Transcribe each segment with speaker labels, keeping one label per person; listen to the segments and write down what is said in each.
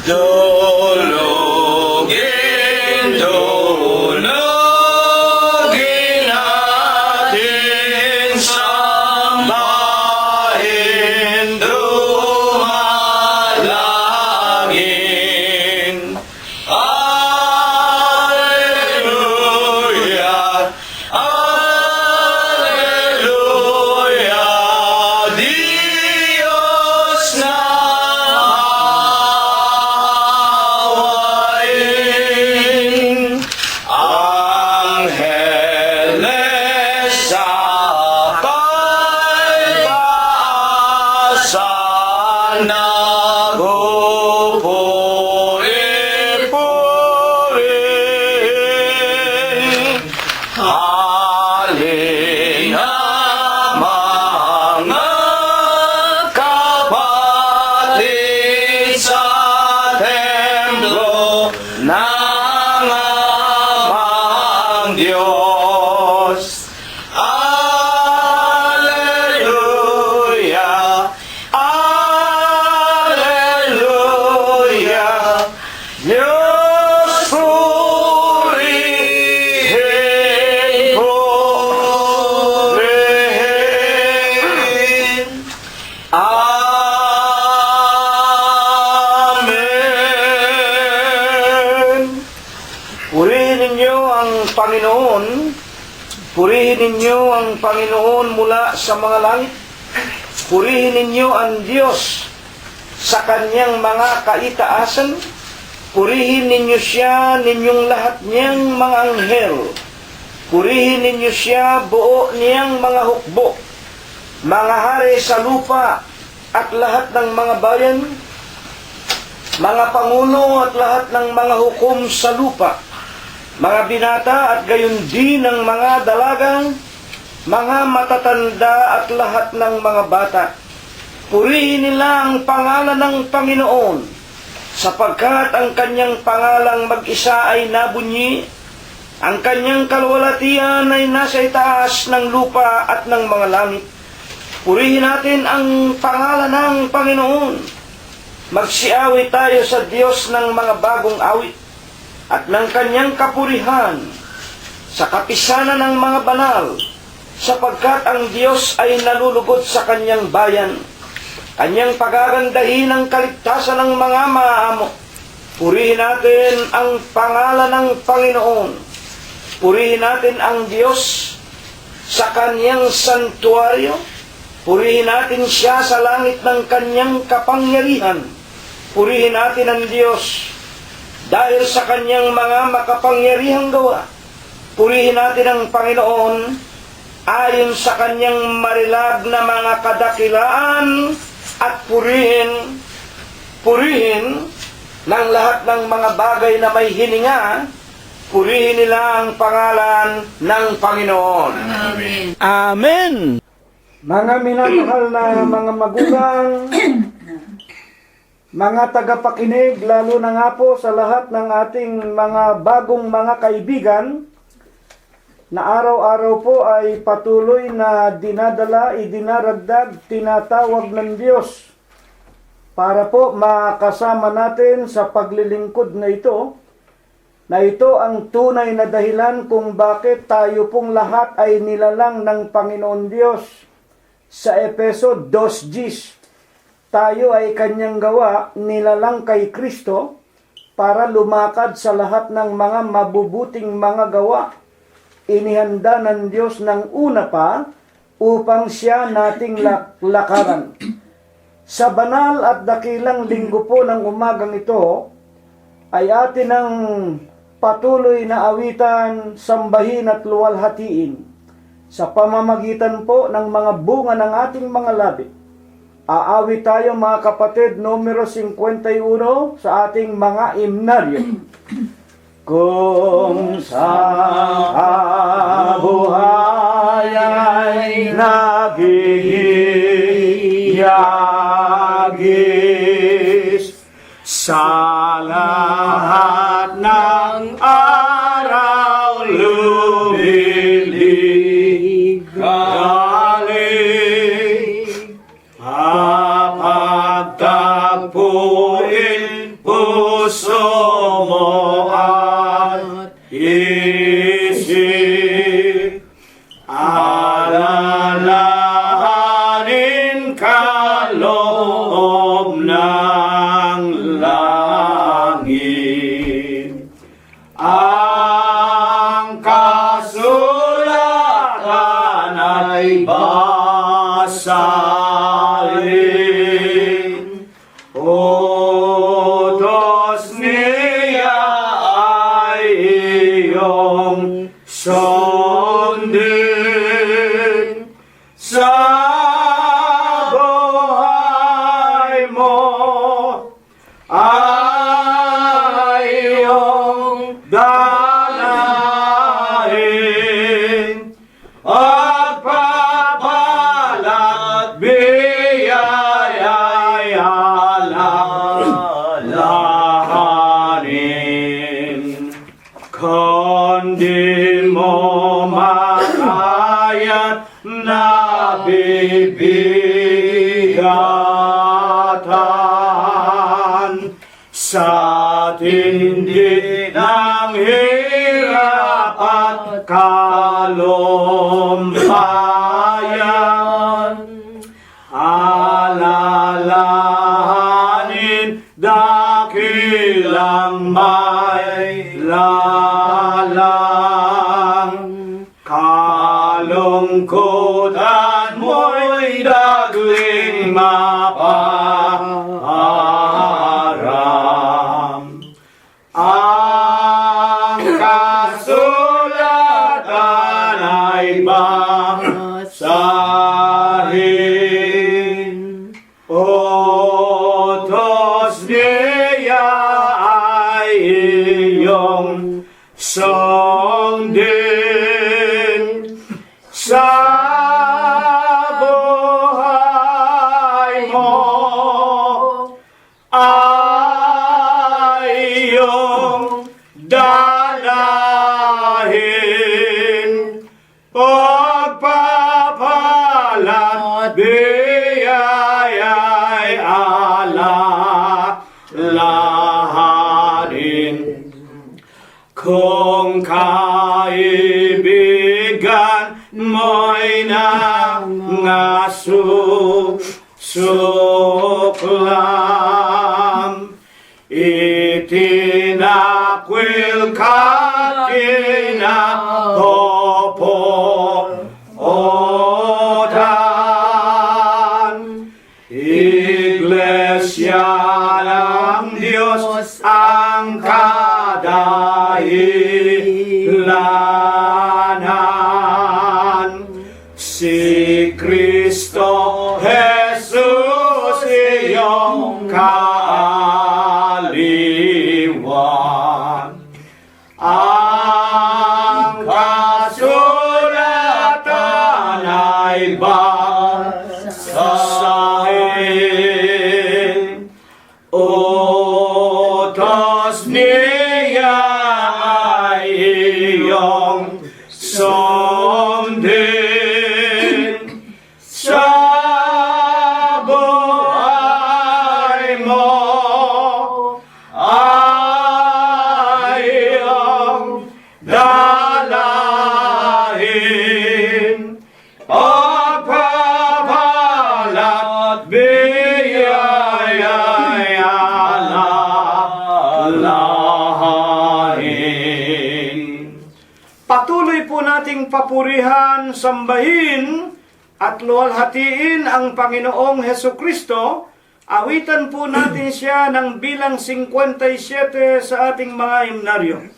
Speaker 1: Dulugin, dulugin natin, sambahin, dumalangin. Alleluia, Alleluia, Diyos na awayin. Angeles sa pagpaasan, nagpupuri-puri. Halina mga kapatid sa templo ng amang Diyos. Alleluia, Alleluia, Diyos purihin, purihin. Amen. Purihin ninyo ang Panginoon. Purihin ninyo ang Panginoon mula sa mga langit. Purihin ninyo ang Diyos sa kanyang mga kaitaasan. Purihin ninyo siya, ninyong lahat niyang mga anghel. Purihin ninyo siya, buo niyang mga hukbo, mga hari sa lupa at lahat ng mga bayan, mga pangulo at lahat ng mga hukom sa lupa, mga binata at gayon din ng mga dalagang, mga matatanda at lahat ng mga bata. Purihin nila ang pangalan ng Panginoon, sapagkat ang kanyang pangalang mag-isa ay nabunyi, ang kanyang kalwalatian ay nasa itaas ng lupa at ng mga langit. Purihin natin ang pangalan ng Panginoon. Magsiawit tayo sa Diyos ng mga bagong awit at ng kanyang kapurihan sa kapisanan ng mga banal, sapagkat ang Diyos ay nalulugod sa kanyang bayan. Kanyang pagagandahin ang kaligtasan ng mga maamo. Purihin natin ang pangalan ng Panginoon. Purihin natin ang Diyos sa kanyang santuaryo. Purihin natin siya sa langit ng kanyang kapangyarihan. Purihin natin ang Diyos dahil sa kanyang mga makapangyarihang gawa. Purihin natin ang Panginoon ayon sa kanyang marilag na mga kadakilaan, at purihin ng lahat ng mga bagay na may hininga. Purihin nila ang pangalan ng Panginoon.
Speaker 2: Amen.
Speaker 3: Amen. Mga minamahal na mga magulang, mga tagapakinig, lalo na nga po sa lahat ng ating mga bagong mga kaibigan, na araw-araw po ay patuloy na dinadala, idinaragdag, tinatawag ng Diyos para po makasama natin sa paglilingkod na ito ang tunay na dahilan kung bakit tayo pong lahat ay nilalang ng Panginoon Diyos. Sa Efeso 2:10, tayo ay kanyang gawa, nilalang kay Kristo para lumakad sa lahat ng mga mabubuting mga gawa. Inihanda ng Diyos ng una pa upang siya nating lakaran. Sa banal at dakilang linggo po ng umagang ito, ay atin ang patuloy na awitan, sambahin at luwalhatiin sa pamamagitan po ng mga bunga ng ating mga labi. Aawit tayo mga kapatid, numero 51 sa ating mga himnaryo. Kung sa kabuhay ay nagigiyagis sa lahat ng araw lumiligalig, mapagtagpuin po
Speaker 1: puso mo at isip. Alalahanin ka loob ng langit. Ang kasulatan ay basahin. Utos niya ay iyong sundin sa buhay mo. Ay iyong dalahin at papalat biyaya'y alalahanin. Kundi mo makayat na bibigatan sa tindi ng hirap at kalumpayan. Alalahanin dakilang may lalang. Kalungkutan mo'y dagling mapaharam. Ang kasulatan ay basahin. Utos niya ay iyong sundin sa buhay mo. Ay iyong dalahin. Pagpapalat biyaya'y alalahanin. Kung kaibigan mo'y nangasuklam, itinakwil ka kinapopotan. Iglesia ng Diyos ang kadahilanan. Si Kristo Jesus iyong kaaliwan. Ang kasulatan ay basahin. Utos niya ay iyong sundin sa buhay mo. Ay iyong dalahin. Pagpapalat biyaya'y alalahanin. Patuloy po nating papurihan, sambahin at luwalhatiin ang Panginoong Hesukristo. Awitan po natin siya ng bilang 57 sa ating mga himnaryo.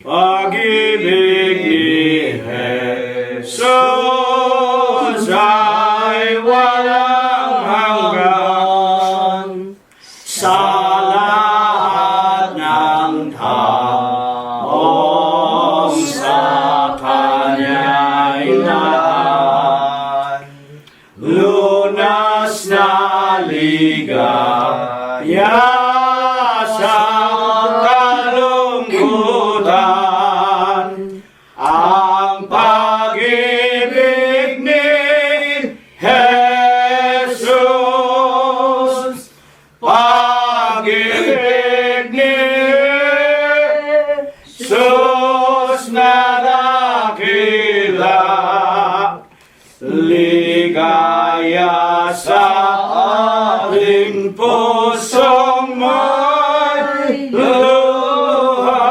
Speaker 1: Pag-ibig ni Jesus ay walang hanggan sa lahat ng taong sa Kanya'y naan. Lunas na ligaya sa kalungkutan. Ang pag-ibig ni ni Jesus na dakila, ligaya sa ating pusong may luha.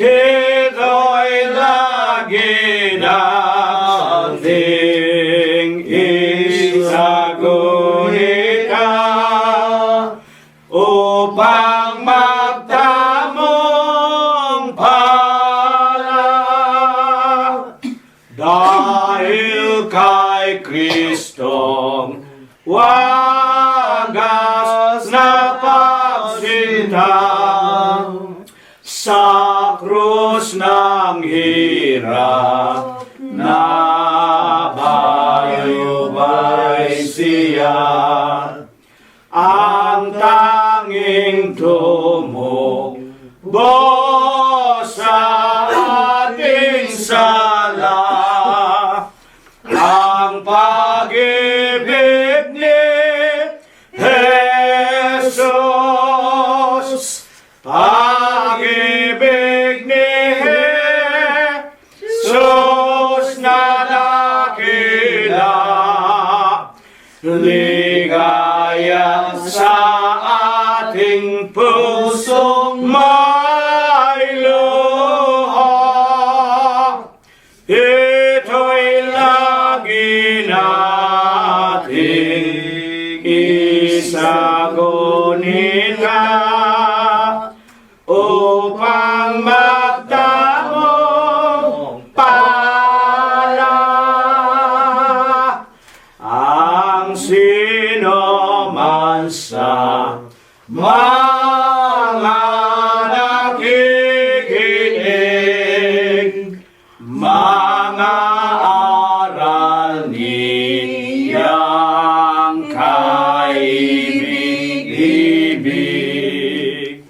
Speaker 1: Ito'y lagi nating isagunita upang magtamong pala. Dahil kay Kristong wagas na pagsinta, sa krus ng hirap na bayubay siya, ang tanging tumubo sa ating sala, ang pag-ibig ni Jesus, pag-ibig ni Jesus na dakila, ligaya sa ating pusong may luha. Ito'y lagi nating isagunita upang magtamong pala. Ang sino man sa mga nakikinig, mga aral niyang kaibig-ibig,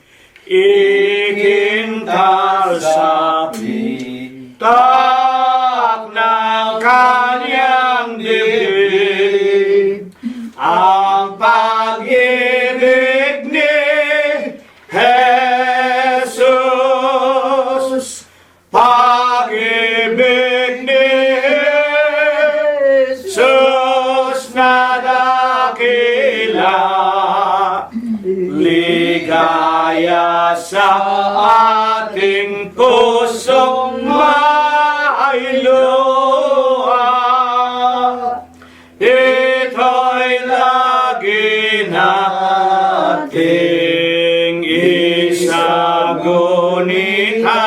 Speaker 1: ikintal sa pitak ng kanyang dibdib, ang pag-ibig ni Jesus, pag-ibig ni Jesus na dakila, ligaya sa ating pusong may luha. Ito'y lagi nating isagunita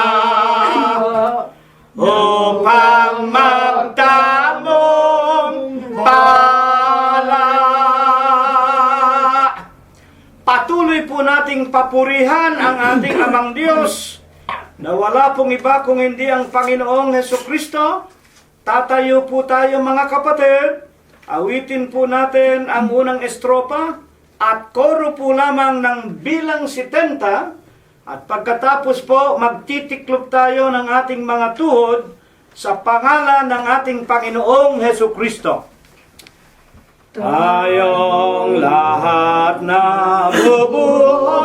Speaker 1: upang magtamong pala. Patuloy po nating papurihan ang ating Amang Diyos na wala pong iba kung hindi ang Panginoong Hesukristo. Tatayo po tayo mga kapatid. Awitin po natin ang unang estropa at koro po lamang ng bilang 70, at pagkatapos po magtitiklop tayo ng ating mga tuhod sa pangalan ng ating Panginoong Hesukristo. Tayong lahat na bubuhay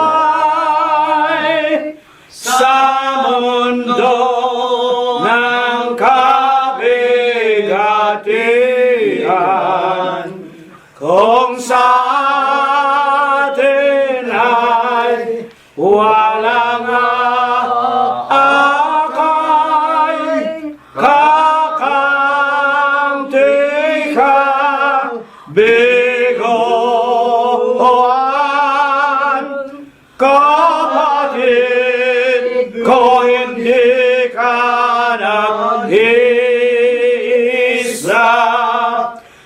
Speaker 1: sa mundo ng kabigatian, kung sa atin ay walang akay, kakamti ka, bigoan, kapatid ko, hindi ka nag-isa.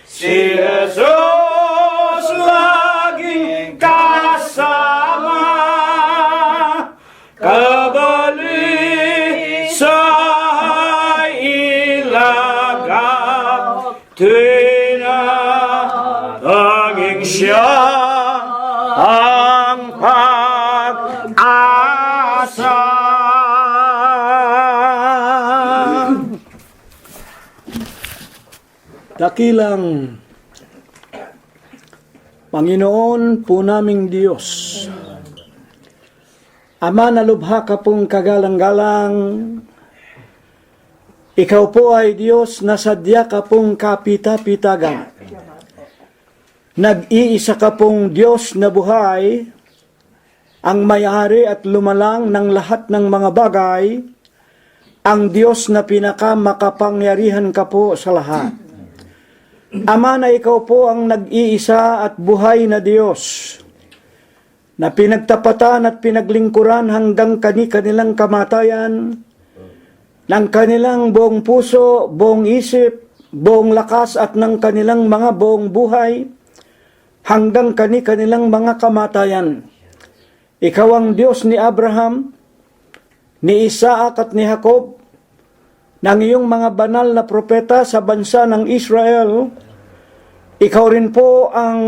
Speaker 1: Si Jesus laging kasama, kabalisay ilagak, tinatanging siya ang pag-asa. Dakilang Panginoon po naming Diyos,
Speaker 3: Ama, nalubha ka pong kagalang-galang. Ikaw po ay Diyos na sadya ka pong kapita-pitagan. Nag-iisa ka pong Diyos na buhay, ang may-ari at lumalang ng lahat ng mga bagay, ang Diyos na pinakamakapangyarihan ka po sa lahat. Ama, na ikaw po ang nag-iisa at buhay na Diyos, na pinagtapatan at pinaglingkuran hanggang kanilang kamatayan, ng kanilang buong puso, buong isip, buong lakas at ng kanilang mga buong buhay, hanggang kanilang mga kamatayan. Ikaw ang Diyos ni Abraham, ni Isaac at ni Jacob, ng iyong mga banal na propeta sa bansa ng Israel. Ikaw rin po ang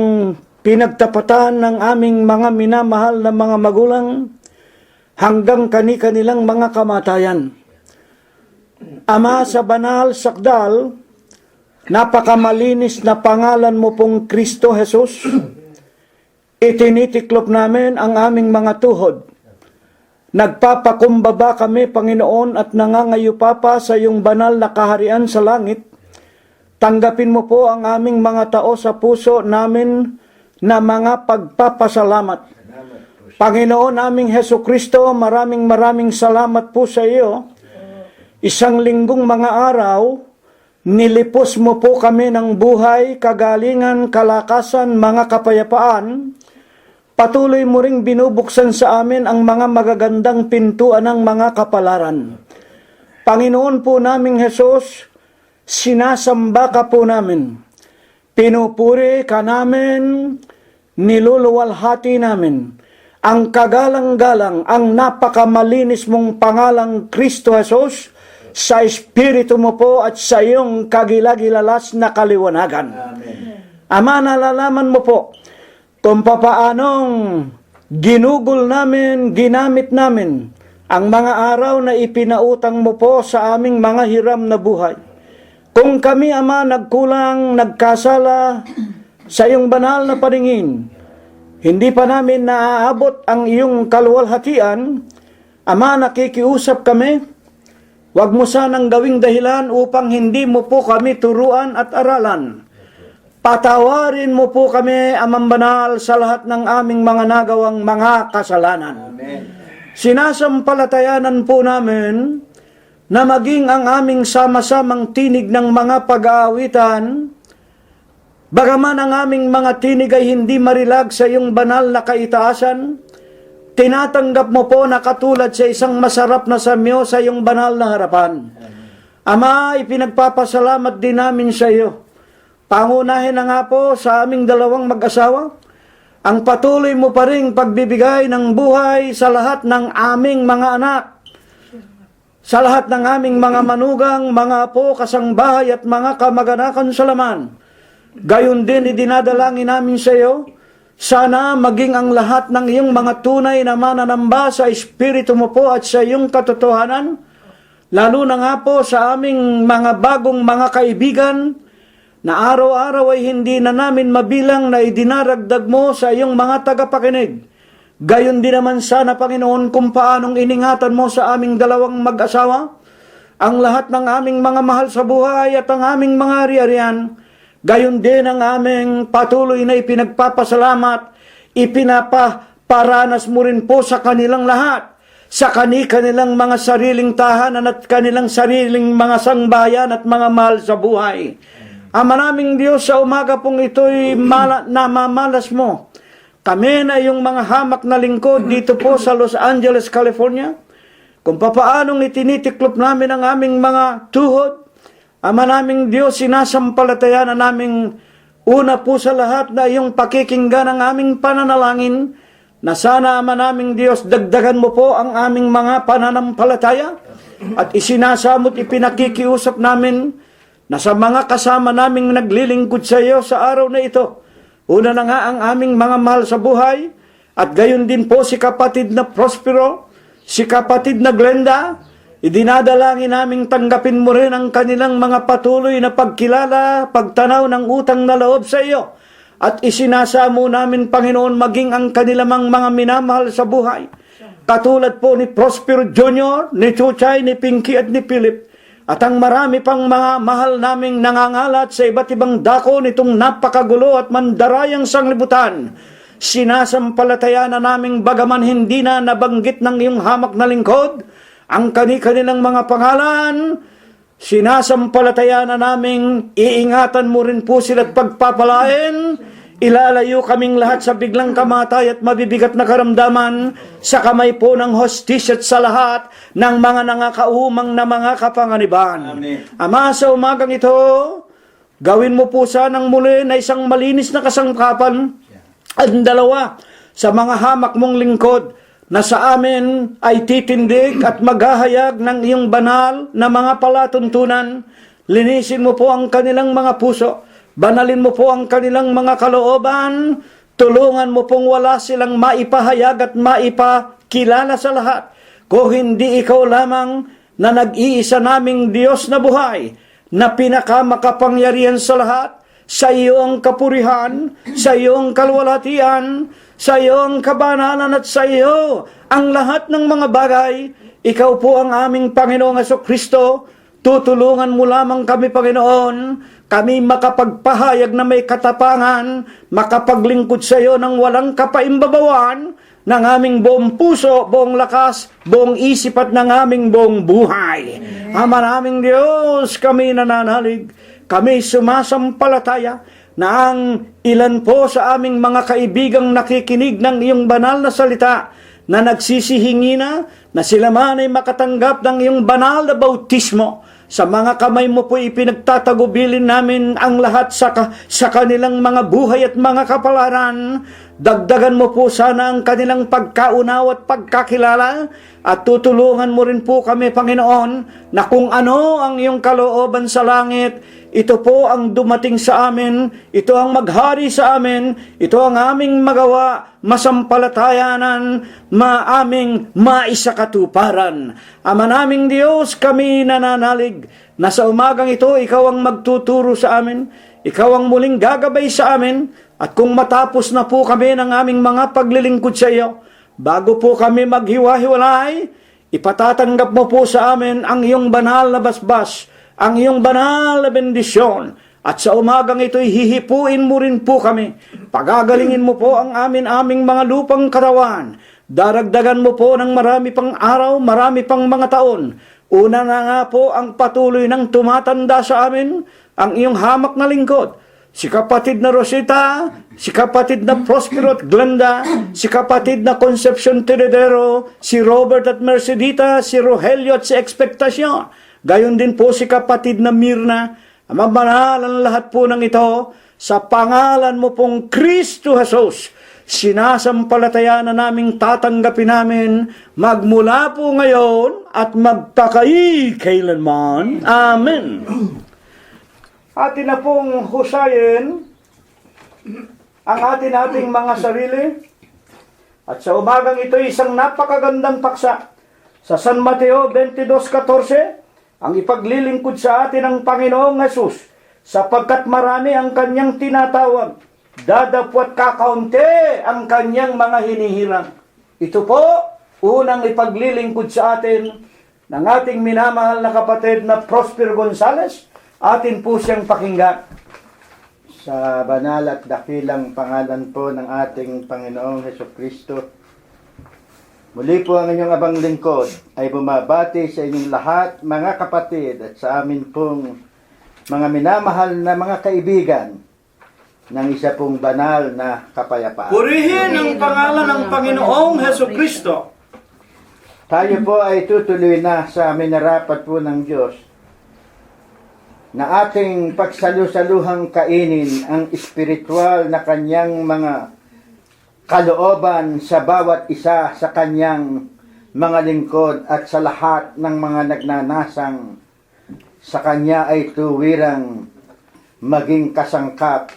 Speaker 3: pinagtapatan ng aming mga minamahal na mga magulang hanggang kanilang mga kamatayan. Ama, sa banal sakdal, napakamalinis na pangalan mo pong Kristo Jesus, itinitiklop namin ang aming mga tuhod. Nagpapakumbaba kami, Panginoon, at nangangayupa pa sa iyong banal na kaharian sa langit. Tanggapin mo po ang aming mga tao sa puso namin na mga pagpapasalamat. Panginoon aming Heso Kristo, maraming salamat po sa iyo. Isang linggong mga araw, nilipos mo po kami ng buhay, kagalingan, kalakasan, mga kapayapaan. Patuloy mo ring binubuksan sa amin ang mga magagandang pintuan ng mga kapalaran. Panginoon po naming Hesus, sinasamba ka po namin. Pinupuri ka namin, niluluwalhati namin. Ang kagalang-galang, ang napakamalinis mong pangalang Kristo Hesus, sa Espiritu mo po at sa iyong kagilagilalas na kaliwanagan.
Speaker 1: Amen.
Speaker 3: Ama, nalalaman mo po kung papaanong ginugol namin, ginamit namin ang mga araw na ipinautang mo po sa aming mga hiram na buhay. Kung kami, Ama, nagkulang, nagkasala sa iyong banal na paningin, hindi pa namin naaabot ang iyong kaluwalhatian, Ama, nakikiusap kami, huwag mo sanang gawing dahilan upang hindi mo po kami turuan at aralan. Patawarin mo po kami, Amang Banal, sa lahat ng aming mga nagawang mga kasalanan.
Speaker 1: Amen.
Speaker 3: Sinasampalatayanan po namin na maging ang aming sama-samang tinig ng mga pag-aawitan, bagaman ang aming mga tinig ay hindi marilag sa iyong banal na kaitaasan, tinatanggap mo po na katulad sa isang masarap na samyo sa iyong banal na harapan. Ama, ipinagpapasalamat din namin sa iyo. Pangunahin na nga po sa aming dalawang mag-asawa, ang patuloy mo pa ring pagbibigay ng buhay sa lahat ng aming mga anak, sa lahat ng aming mga manugang, mga apo, kasangbahay at mga kamag-anakan sa laman. Gayon din idinadalangin namin sa iyo, sana maging ang lahat ng iyong mga tunay na mananamba sa Espiritu mo po at sa iyong katotohanan, lalo na nga po sa aming mga bagong mga kaibigan, na araw-araw ay hindi na namin mabilang na idinaragdag mo sa iyong mga tagapakinig. Gayon din naman sana, Panginoon, kung paanong iningatan mo sa aming dalawang mag-asawa, ang lahat ng aming mga mahal sa buhay at ang aming mga ari-arian. Gayon din ang aming patuloy na ipinagpapasalamat, ipinapaparanas mo rin po sa kanilang lahat, sa kanilang mga sariling tahanan at kanilang sariling mga sangbayan at mga mahal sa buhay. Ama naming Diyos, sa umaga pong ito'y namamalas mo. Kami na yung mga hamak na lingkod dito po sa Los Angeles, California, kung papaanong itinitiklop namin ang aming mga tuhod. Ama naming Diyos, sinasampalatayan na naming una po sa lahat na iyong pakikinggan ang aming pananalangin, na sana, Ama naming Diyos, dagdagan mo po ang aming mga pananampalataya, at isinasamot ipinakikiusap namin na sa mga kasama naming naglilingkod sa iyo sa araw na ito, una na nga ang aming mga mahal sa buhay, at gayon din po si kapatid na Prospero, si kapatid na Glenda, idinadalangin naming tanggapin mo rin ang kanilang mga patuloy na pagkilala, pagtanaw ng utang na loob sa iyo, at isinasamo namin, Panginoon, maging ang kanilang mga minamahal sa buhay katulad po ni Prospero Jr., ni Chuchay, ni Pinky at ni Philip, at ang marami pang mga mahal naming nangangalat sa iba't ibang dako nitong napakagulo at mandarayang sanglibutan. Sinasampalataya na naming bagaman hindi na nabanggit ng iyong hamak na lingkod ang kani-kanilang mga pangalan, sinasampalataya na naming iingatan mo rin po sila at pagpapalain. Ilalayo kaming lahat sa biglang kamatay at mabibigat na karamdaman sa kamay po ng hostisya at sa lahat ng mga nangakaumang na mga kapanganiban.
Speaker 1: Amen.
Speaker 3: Ama, sa umagang ito, gawin mo po sanang muli na isang malinis na kasangkapan at dalawa sa mga hamak mong lingkod na sa amin ay titindig at maghahayag ng iyong banal na mga palatuntunan. Linisin mo po ang kanilang mga puso. Banalin mo po ang kanilang mga kalooban. Tulungan mo pong wala silang maipahayag at maipakilala sa lahat. Kung hindi ikaw lamang na nag-iisa naming Diyos na buhay, na pinakamakapangyarihan sa lahat, sa iyo ang kapurihan, sa iyo ang kalwalhatian, sa iyo ang kabanalan at sa iyo ang lahat ng mga bagay. Ikaw po ang aming Panginoong Jesucristo. Tutulungan mo lamang kami, Panginoon, kami makapagpahayag na may katapangan, makapaglingkod sa iyo ng walang kapaimbabawan, ng aming buong puso, buong lakas, buong isip at ng aming buong buhay. Ama naming Diyos, kami nananalig, kami sumasampalataya na ang ilan po sa aming mga kaibigang nakikinig ng iyong banal na salita, na nagsisihingi na sila man ay makatanggap ng iyong banal na bautismo. Sa mga kamay mo po ipinagtatagubilin namin ang lahat sa kanilang mga buhay at mga kapalaran. Dagdagan mo po sana ang kanilang pagkaunaw at pagkakilala, at tutulungan mo rin po kami, Panginoon, na kung ano ang iyong kalooban sa langit, ito po ang dumating sa amin, ito ang maghari sa amin, ito ang aming magawa, masampalatayanan, maaming maisakatuparan. Ama naming Diyos, kami nananalig na sa umagang ito, ikaw ang magtuturo sa amin, ikaw ang muling gagabay sa amin, at kung matapos na po kami ng aming mga paglilingkod sa iyo, bago po kami maghiwa-hiwalay, ipatatanggap mo po sa amin ang iyong banal na basbas, ang iyong banal na bendisyon. At sa umagang ito'y hihipuin mo rin po kami. Pagagalingin mo po ang aming mga lupang katawan. Daragdagan mo po ng marami pang araw, marami pang mga taon. Una na nga po ang patuloy ng tumatanda sa amin, ang iyong hamak na lingkod. Si kapatid na Rosita, si kapatid na Prospero at Glenda, si kapatid na Concepcion Teredero, si Robert at Mercedita, si Rogelio at si Expectacion. Gayon din po si kapatid na Mirna. Mabanal ang lahat po ng ito sa pangalan mo pong Kristo Jesus. Sinasampalataya na naming tatanggapin namin magmula po ngayon at magpakailanman. Amen. Atin na pong husayin ang ating mga sarili. At sa umagang ito, isang napakagandang paksa sa San Mateo 22:14, ang ipaglilingkod sa atin ng Panginoong Hesus, sapagkat marami ang kanyang tinatawag, dadapwat kakaunti ang kanyang mga hinihirang. Ito po, unang ipaglilingkod sa atin ng ating minamahal na kapatid na Prospero Gonzales. Atin po siyang pakinggan.
Speaker 2: Sa banal at dakilang pangalan po ng ating Panginoong Hesukristo, muli po ang inyong abang lingkod ay bumabati sa inyong lahat, mga kapatid, at sa amin pong mga minamahal na mga kaibigan ng isa pong banal na kapayapaan.
Speaker 3: Purihin ang pangalan ng Panginoong Hesukristo.
Speaker 2: Tayo po ay tutuloy na sa minarapat po ng Diyos na ating pagsalu-saluhang kainin ang espiritual na kanyang mga kalooban sa bawat isa sa kanyang mga lingkod at sa lahat ng mga nagnanasang sa kanya ay tuwirang maging kasangkap,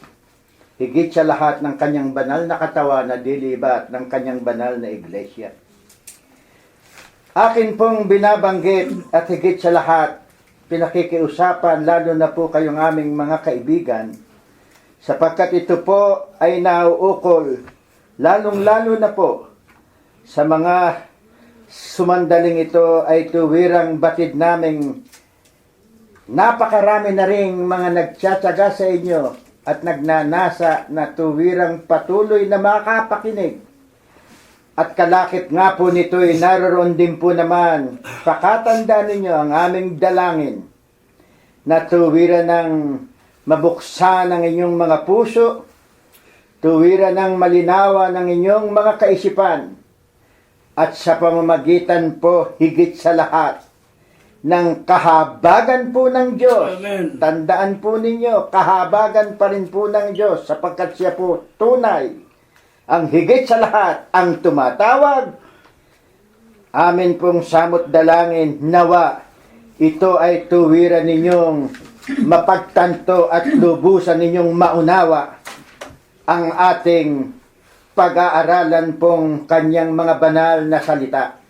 Speaker 2: higit sa lahat ng kanyang banal na katawan na dilibat ng kanyang banal na iglesia. Akin pong binabanggit at higit sa lahat pinakikiusapan, lalo na po kayong aming mga kaibigan, sapagkat ito po ay nauukol lalong-lalo na po sa mga sumandaling ito ay tuwirang batid naming napakarami na ring mga nagtsatsaga sa inyo at nagnanasa na tuwirang patuloy na makapakinig. At kalakip nga po nito'y naroon din po naman, pakatandaan ninyo ang aming dalangin na tuwira ng mabuksan ang inyong mga puso, tuwira ng malinawa ng inyong mga kaisipan, at sa pamamagitan po higit sa lahat ng kahabagan po ng Diyos.
Speaker 1: Amen.
Speaker 2: Tandaan po ninyo, kahabagan pa rin po ng Diyos sapagkat siya po tunay. Ang higit sa lahat, ang tumatawag, amin pong samot dalangin, nawa, ito ay tuwiran ninyong mapagtanto at lubusan ninyong maunawa ang ating pag-aaralan pong kanyang mga banal na salita.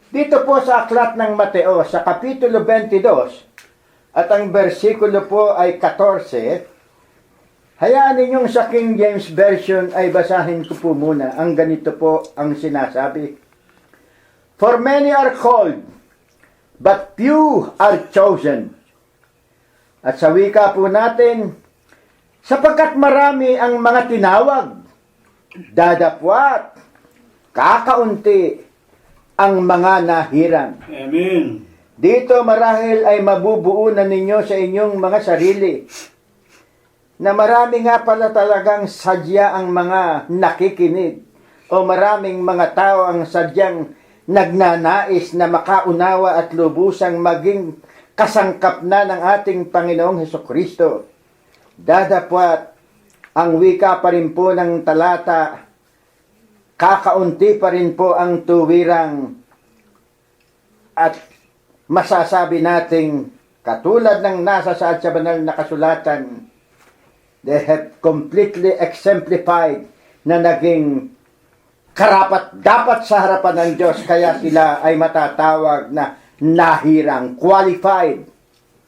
Speaker 2: Dito po sa aklat ng Mateo, sa Kapitulo 22, at ang bersikulo po ay 14, hayaan ninyong sa King James Version ay basahin ko po muna. Ang ganito po ang sinasabi. For many are called, but few are chosen. At sa wika po natin, sapagkat marami ang mga tinawag, dadapwat, kakaunti ang mga nahirang.
Speaker 1: Amen.
Speaker 2: Dito marahil ay mabubuo na ninyo sa inyong mga sarili na marami nga pala talagang sadya ang mga nakikinig o maraming mga tao ang sadyang nagnanais na makaunawa at lubusang maging kasangkap na ng ating Panginoong Hesukristo. Dadapwat ang wika pa rin po ng talata, kakaunti pa rin po ang tuwirang at masasabi nating katulad ng nasa sa banal na kasulatan, they have completely exemplified na naging karapat-dapat sa harapan ng Diyos, kaya sila ay matatawag na nahirang, qualified.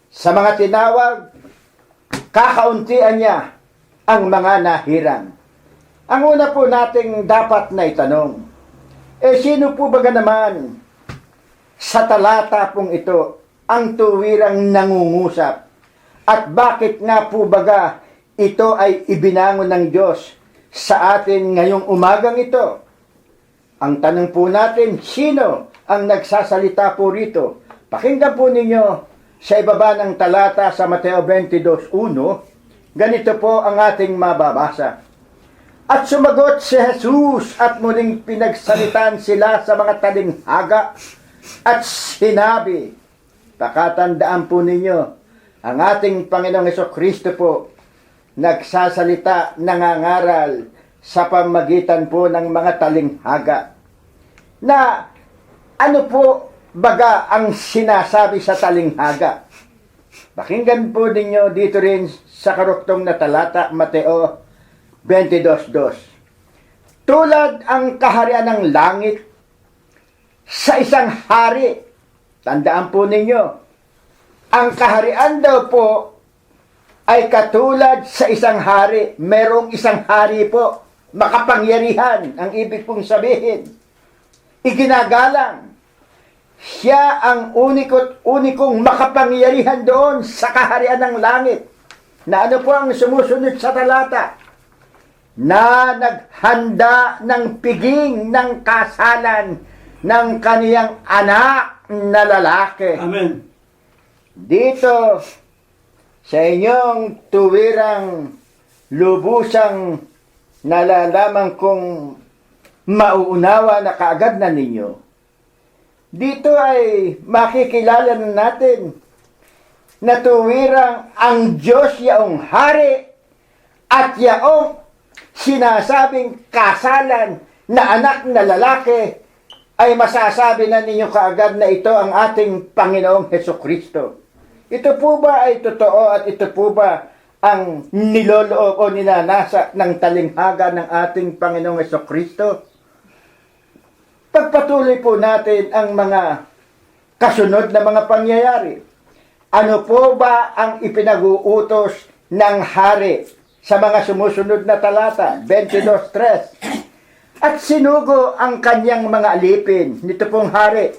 Speaker 2: Sa mga tinawag, kakauntian niya ang mga nahirang. Ang una po nating dapat na itanong, sino po baga naman sa talata pong ito ang tuwirang nangungusap? At bakit nga po baga ito ay ibinangon ng Diyos sa atin ngayong umagang ito? Ang tanong po natin, sino ang nagsasalita po rito? Pakinggan po ninyo sa ibaba ng talata sa Mateo 22:1, ganito po ang ating mababasa. At sumagot si Jesus at muling pinagsalitan sila sa mga talinghaga at sinabi, pakatandaan po ninyo, ang ating Panginoong Hesukristo po nagsasalita, nangangaral sa pamagitan po ng mga talinghaga. Na ano po baga ang sinasabi sa talinghaga? Pakinggan po ninyo dito rin sa karuktong na talata, Mateo 22:2. Tulad ang kaharian ng langit sa isang hari. Tandaan po ninyo, ang kaharian daw po ay katulad sa isang hari. Merong isang hari po, makapangyarihan, ang ibig pong sabihin. Iginagalang. Siya ang unikong makapangyarihan doon sa kaharian ng langit. Na ano po ang sumusunod sa talata? Na naghanda ng piging ng kasalan ng kaniyang anak na lalaki.
Speaker 1: Amen.
Speaker 2: Dito, sa inyong tuwirang lubusang nalalaman kong mauunawa na kaagad na ninyo, dito ay makikilala na natin na tuwirang ang Diyos yaong hari at yaong sinasabing kasalan na anak na lalaki ay masasabi na ninyo kaagad na ito ang ating Panginoong Hesukristo. Ito po ba ay totoo at ito po ba ang niloloob o ninanasa ng talinghaga ng ating Panginoong Hesukristo? Pagpatuloy po natin ang mga kasunod na mga pangyayari. Ano po ba ang ipinag-uutos ng hari sa mga sumusunod na talata? 22:3. at sinugo ang kanyang mga alipin, nito pong hari,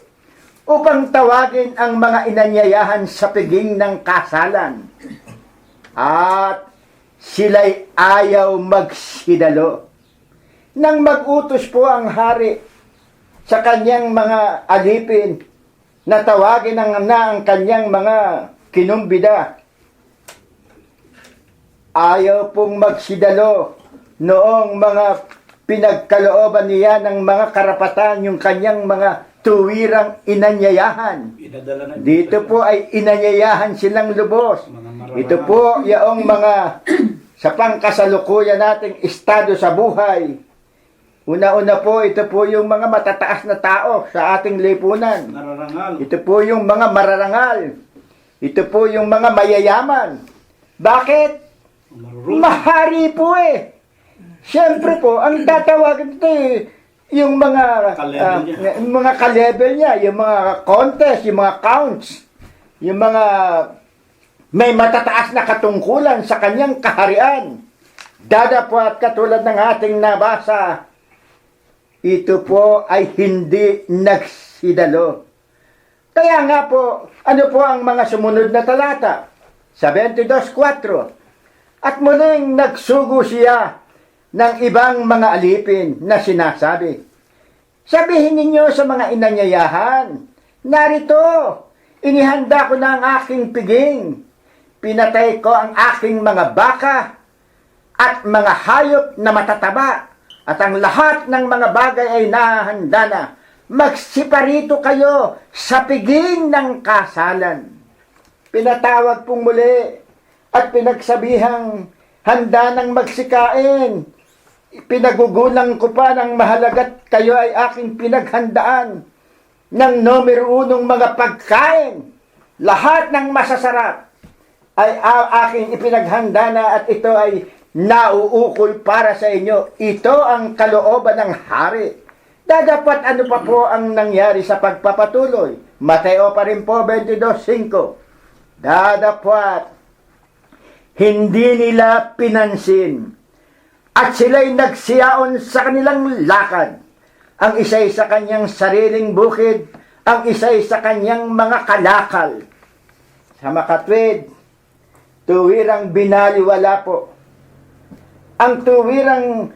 Speaker 2: upang tawagin ang mga inanyayahan sa piging ng kasalan. At sila'y ayaw magsidalo. Nang mag-utos po ang hari sa kanyang mga alipin na tawagin ang kanyang mga kinumbida, ayaw pong magsidalo noong mga pinagkalooban niya ng mga karapatan, yung kanyang mga tuwirang inanyayahan.
Speaker 1: Pinadala na
Speaker 2: Dito po ay inanyayahan silang lubos. Ito po yung mga sa pangkasalukuyan nating estado sa buhay. Una-una po, ito po yung mga matataas na tao sa ating lipunan.
Speaker 1: nararangal.
Speaker 2: Ito po yung mga mararangal. Ito po yung mga mayayaman. Bakit?
Speaker 1: Marurunong.
Speaker 2: Mahari po eh. Siyempre po, ang tatawagin ito yung mga
Speaker 1: Ka-level niya.
Speaker 2: mga ka-level niya, yung mga contest, yung mga counts, yung mga may matataas na katungkulan sa kanyang kaharian. Dadapot katulad ng ating nabasa, ito po ay hindi nagsidalo. Kaya nga po, ano po ang mga sumunod na talata? Sa 22:4. At muling nagsugo siya ng ibang mga alipin na sinasabi, sabihin ninyo sa mga inanyayahan, narito, inihanda ko na ang aking piging, pinatay ko ang aking mga baka at mga hayop na matataba, at ang lahat ng mga bagay ay nahanda na. Magsiparito kayo sa piging ng kasalan. Pinatawag pong muli at pinagsabihang handa ng magsikain. Pinagugulang ko pa ng mahalagat kayo ay aking pinaghandaan ng numero unong mga pagkain. Lahat ng masasarap ay aking ipinaghanda na, at ito ay nauukol para sa inyo. Ito ang kalooban ng hari. Dapat ano pa po ang nangyari sa pagpapatuloy? Mateo pa rin po 22:5. Dapat hindi nila pinansin at sila'y nagsiyaon sa kanilang lakad. Ang isa'y sa kanyang sariling bukid, ang isa'y sa kanyang mga kalakal. Sa makatwid, tuwirang binaliwala po. Ang tuwirang,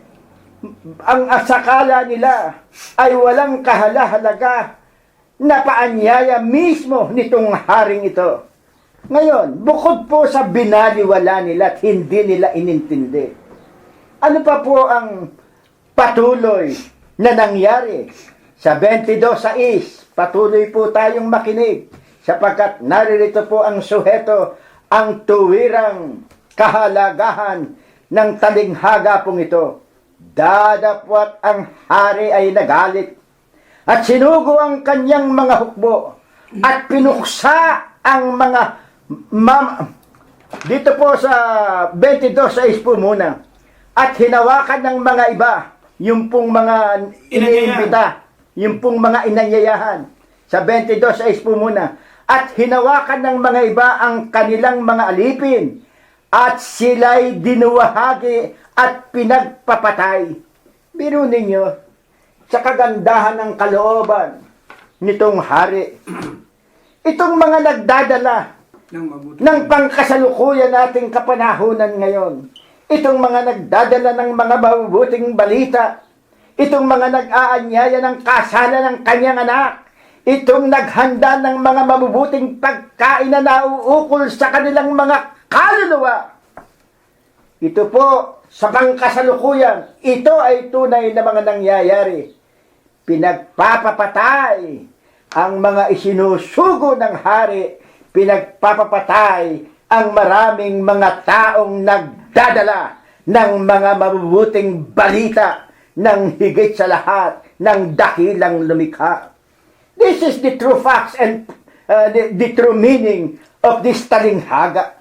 Speaker 2: ang asakala nila ay walang kahalahalaga na paanyaya mismo nitong haring ito. Ngayon, bukod po sa binaliwala nila at hindi nila inintindi, ano pa po ang patuloy na nangyari? Sa 22:6, patuloy po tayong makinig sapagkat naririto po ang suheto, ang tuwirang kahalagahan ng talinghaga pong ito. Dadapwat ang hari ay nagalit at sinugo ang kanyang mga hukbo at pinuksa ang mga dito po sa 22:6 po muna, at hinawakan ng mga iba, yung pong mga iniimbita, yung pong mga inanyayahan. Sa 22:6 po muna, at hinawakan ng mga iba ang kanilang mga alipin, at sila'y dinuwahagi at pinagpapatay. Biro ninyo, sa kagandahan ng kalooban nitong hari, itong mga nagdadala ng pangkasalukuyan nating kapanahunan ngayon, itong mga nagdadala ng mga mabubuting balita, itong mga nag-aanyaya ng kasalan ng kanyang anak, itong naghanda ng mga mabubuting pagkain na nauukol sa kanilang mga kaluluwa. Ito po, sa pangkasalukuyan, ito ay tunay na mga nangyayari. Pinagpapapatay ang mga isinusugo ng hari, pinagpapapatay ang maraming mga taong nagdadala ng mga mabubuting balita ng higit sa lahat ng dakilang lumikha. This is the true facts and the true meaning of this talinghaga.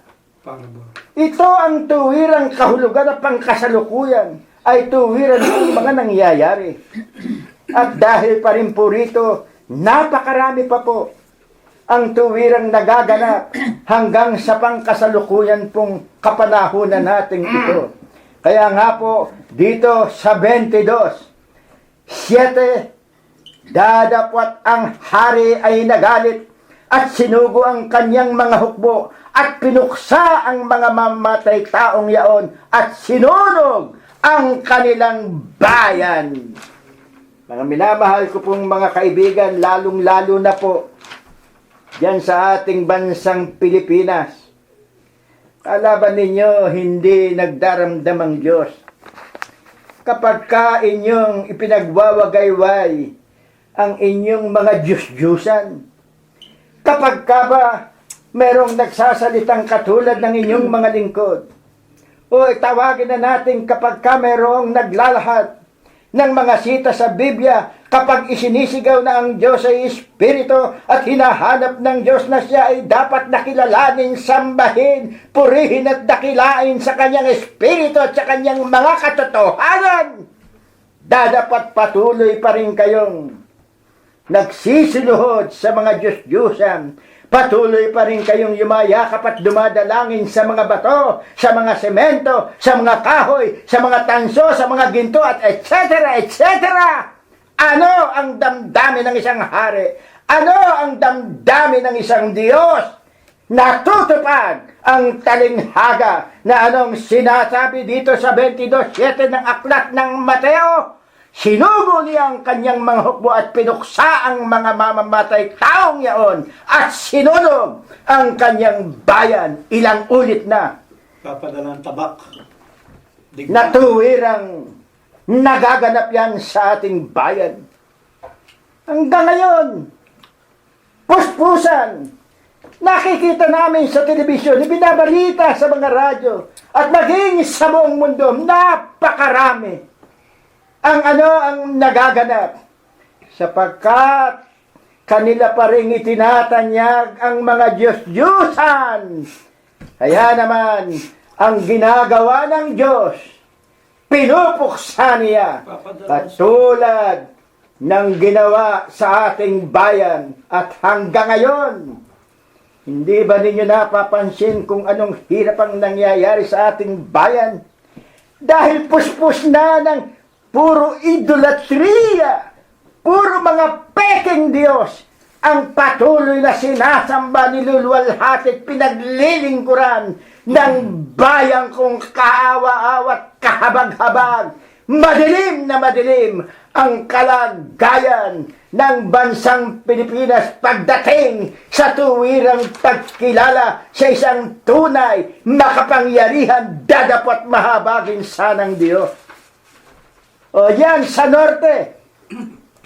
Speaker 2: Ito ang tuwirang kahulugan at pangkasalukuyan, ay tuwiran ng mga nangyayari. At dahil pa rin po rito, napakarami pa po ang tuwirang nagaganap hanggang sa pangkasalukuyan pong kapanahunan natin ito. Kaya nga po, dito sa 22, 7, dadapwat ang hari ay nagalit at sinugo ang kanyang mga hukbo at pinuksa ang mga mamatay taong yaon at sinunog ang kanilang bayan. Mga minamahal ko pong mga kaibigan, lalong-lalo na po diyan sa ating bansang Pilipinas. Kalaban ninyo, hindi nagdaramdam ang Diyos. Kapag ka inyong ipinagwawagayway ang inyong mga Diyos-Diyusan, kapag ka ba merong nagsasalitang katulad ng inyong mga lingkod, o tawagin na natin kapag ka merong naglalahat ng mga sita sa Biblia, kapag isinisigaw na ang Diyos ay Espiritu at hinahanap ng Diyos na siya ay dapat nakilalanin, sambahin, purihin at dakilain sa kanyang Espiritu at sa kanyang mga katotohanan, dapat patuloy pa rin kayong nagsisiluhod sa mga Diyos-Diyusan. Patuloy pa rin kayong yumayakap at dumadalangin sa mga bato, sa mga semento, sa mga kahoy, sa mga tanso, sa mga ginto, at etc. etc. Ano ang damdamin ng isang hari? Ano ang damdamin ng isang Diyos? Natutupad ang talinghaga na anong sinasabi dito sa 22:7 ng aklat ng Mateo. Sinugo niya ang kanyang mga hukbo at pinuksa ang mga mamamatay taong yaon at sinunog ang kanyang bayan. Ilang ulit na
Speaker 4: Papadalang tabak.
Speaker 2: natuwirang nagaganap yan sa ating bayan. Hanggang ngayon, puspusan, nakikita namin sa telebisyon, ibinabalita sa mga radyo, at maging sa buong mundo, napakarami ang nagaganap, sapagkat kanila pa rin itinatanyag ang mga Diyos-Diyusan. Kaya naman, ang ginagawa ng Diyos, pinupuksa niya, katulad ng ginawa sa ating bayan. At hanggang ngayon, hindi ba ninyo napapansin kung anong hirap ang nangyayari sa ating bayan? Dahil puspos na ng puro idolatria, puro mga peking Diyos ang patuloy na sinasamba, niluluwalhati at pinaglilingkuran ng bayan kong kaawa-awa at kahabag-habag. Madilim na madilim ang kalagayan ng bansang Pilipinas pagdating sa tuwirang pagkilala sa isang tunay, makapangyarihan, dadapot mahabagin sanang Diyos. O yan, sa norte,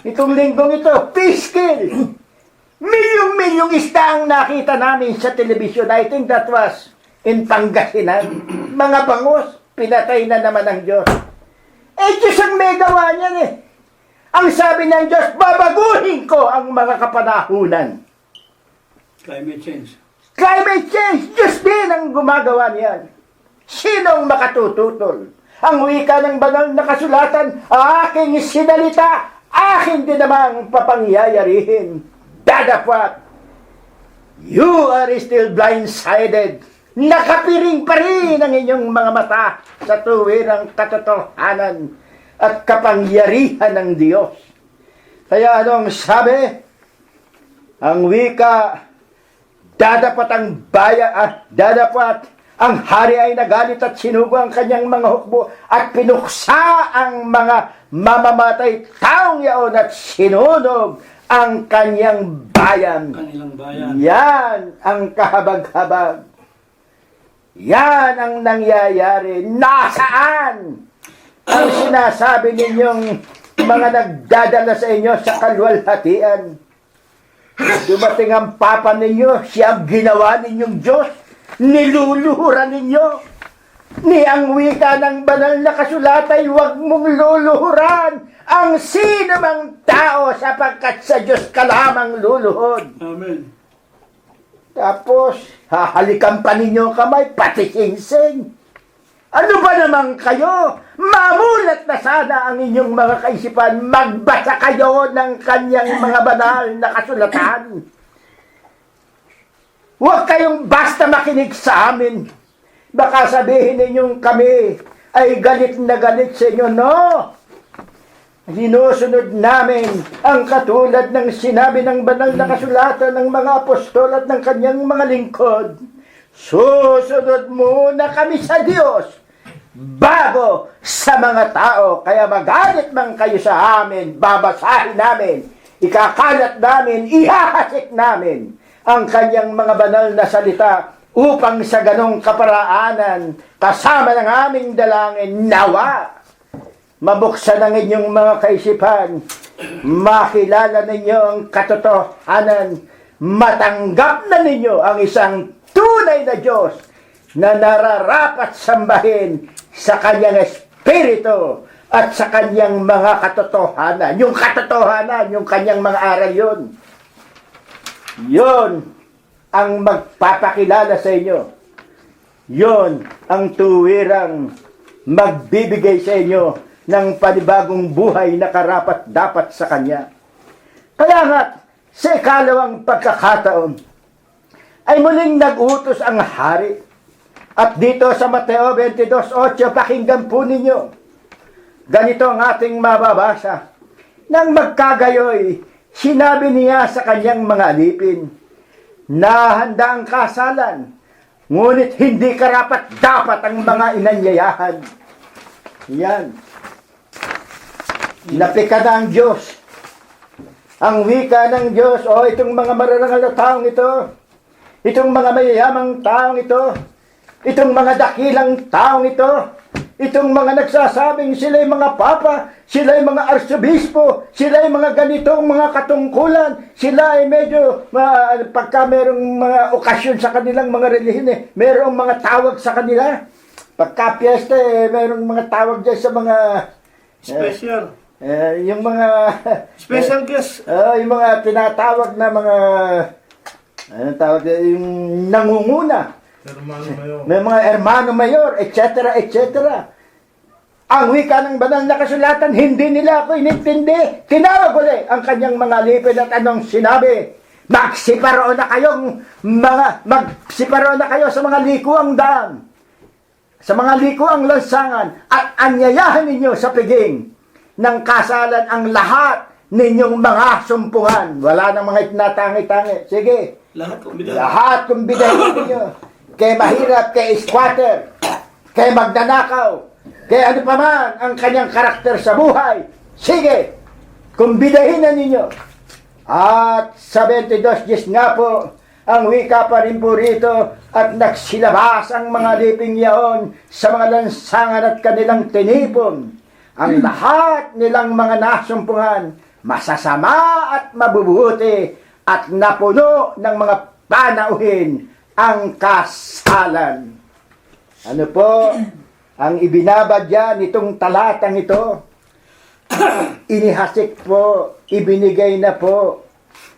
Speaker 2: itong linggong ito, Piskil. Milyong-milyong isda ang nakita namin sa telebisyon. I think that was in Pangasinan. Mga bangus, pinatay na naman ng Diyos. Diyos ang may gawa niyan eh. Ang sabi ng Diyos, babaguhin ko ang mga kapanahunan.
Speaker 4: Climate change.
Speaker 2: Climate change, Diyos din ang gumagawa niyan. Sinong makatututol? Ang wika ng banal na kasulatan, aking sinalita, akin din namang papangyayarihin. Dadapwat, you are still blindsided. Nakapiring pa rin ang inyong mga mata sa tuwirang katotohanan at kapangyarihan ng Diyos. Kaya anong sabi? Ang wika, dadapat ang dadapat ang hari ay nagalit at sinugo ang kanyang mga hukbo at pinuksa ang mga mamamatay taong yaon at sinunog ang kanyang bayan.
Speaker 4: Kanilang bayan.
Speaker 2: Yan ang kahabag-habag. Yan ang nangyayari. Nasaan ang sinasabi ninyong mga nagdadala sa inyo sa kalwalhatian? Dumating ang papa ninyo, siya ang ginawa ninyong Diyos. Niluluhuran ninyo. Ni ang wika ng banal na kasulatan, huwag mong luluhuran ang sino mang tao sapagkat sa Diyos ka lamang luluhod.
Speaker 4: Amen.
Speaker 2: Tapos, hahalikan pa ninyo kamay, pati singsing. Ano ba naman kayo? Mamulat na sana ang inyong mga kaisipan. Magbasa kayo ng kanyang mga banal na kasulatan. Huwag kayong basta makinig sa amin. Baka sabihin ninyong kami ay galit na galit sa inyo. No! sinusunod namin ang katulad ng sinabi ng banal na kasulatan ng mga apostol at ng kanyang mga lingkod. Susunod muna kami sa Diyos bago sa mga tao. Kaya magalit man kayo sa amin, babasahin namin, ikakalat namin, ihahasik namin ang kanyang mga banal na salita upang sa ganong kaparaanan kasama ng aming dalangin nawa mabuksan ang inyong mga kaisipan, makilala ninyo ang katotohanan, matanggap na ninyo ang isang tunay na Diyos na nararapat sambahin sa kanyang espiritu at sa kanyang mga katotohanan. Yung katotohanan, yung kanyang mga aral yun. Yun ang magpapakilala sa inyo. Yun ang tuwirang magbibigay sa inyo ng panibagong buhay na karapat-dapat sa Kanya. Kaya nga, sa ikalawang pagkakataon, ay muling nag-utos ang hari. At dito sa Mateo 22:8, pakinggan po ninyo. Ganito ang ating mababasa. Nang magkagayoy, sinabi niya sa kanyang mga alipin, na handa ang kasalan, ngunit hindi karapat-dapat ang mga inanyayahan. Yan. Napika na ang Diyos. Ang wika ng Diyos, itong mga mararangal na taong ito, itong mga mayayamang taong ito, itong mga dakilang taong ito, itong mga nagsasabing sila'y mga papa, sila'y mga arsobispo, sila'y mga ganitong mga katungkulan, sila ay medyo, pagka merong mga okasyon sa kanilang mga relihiyon, merong mga tawag sa kanila. Pagka piyesta, merong mga tawag dyan sa mga
Speaker 3: Special.
Speaker 2: yung mga
Speaker 3: Special guest.
Speaker 2: yung mga tinatawag na mga anong tawag yung nangunguna. May mga hermano mayor, etc., etc. Ang wika ng banal na kasulatan, hindi nila ako inintindi. Tinawag ulit ang kanyang mga alipin at anong sinabi? Magsiparoon na kayo sa mga likuang daan, sa mga likuang lansangan, at anyayahan ninyo sa piging ng kasalan ang lahat ninyong mga sumpungan. Wala nang mga itinatangi-tangi. Sige.
Speaker 4: Lahat kumbida.
Speaker 2: Lahat kumbidahin ninyo. Kay mahirap, kay squatter, kay magnanakaw, kay ano pa man ang kanyang karakter sa buhay. Sige. Kumbidahin na ninyo. At sa 22:10 nga po, ang wika pa rin po rito, at nagsilabas ang mga liping yaon sa mga lansangan at kanilang tinipon. Ang lahat nilang mga nasumpungan, masasama at mabubuti, at napuno ng mga panauhin ang kasalan. Ano po ang ibinabadya nitong talatang ito? Inihasik po, ibinigay na po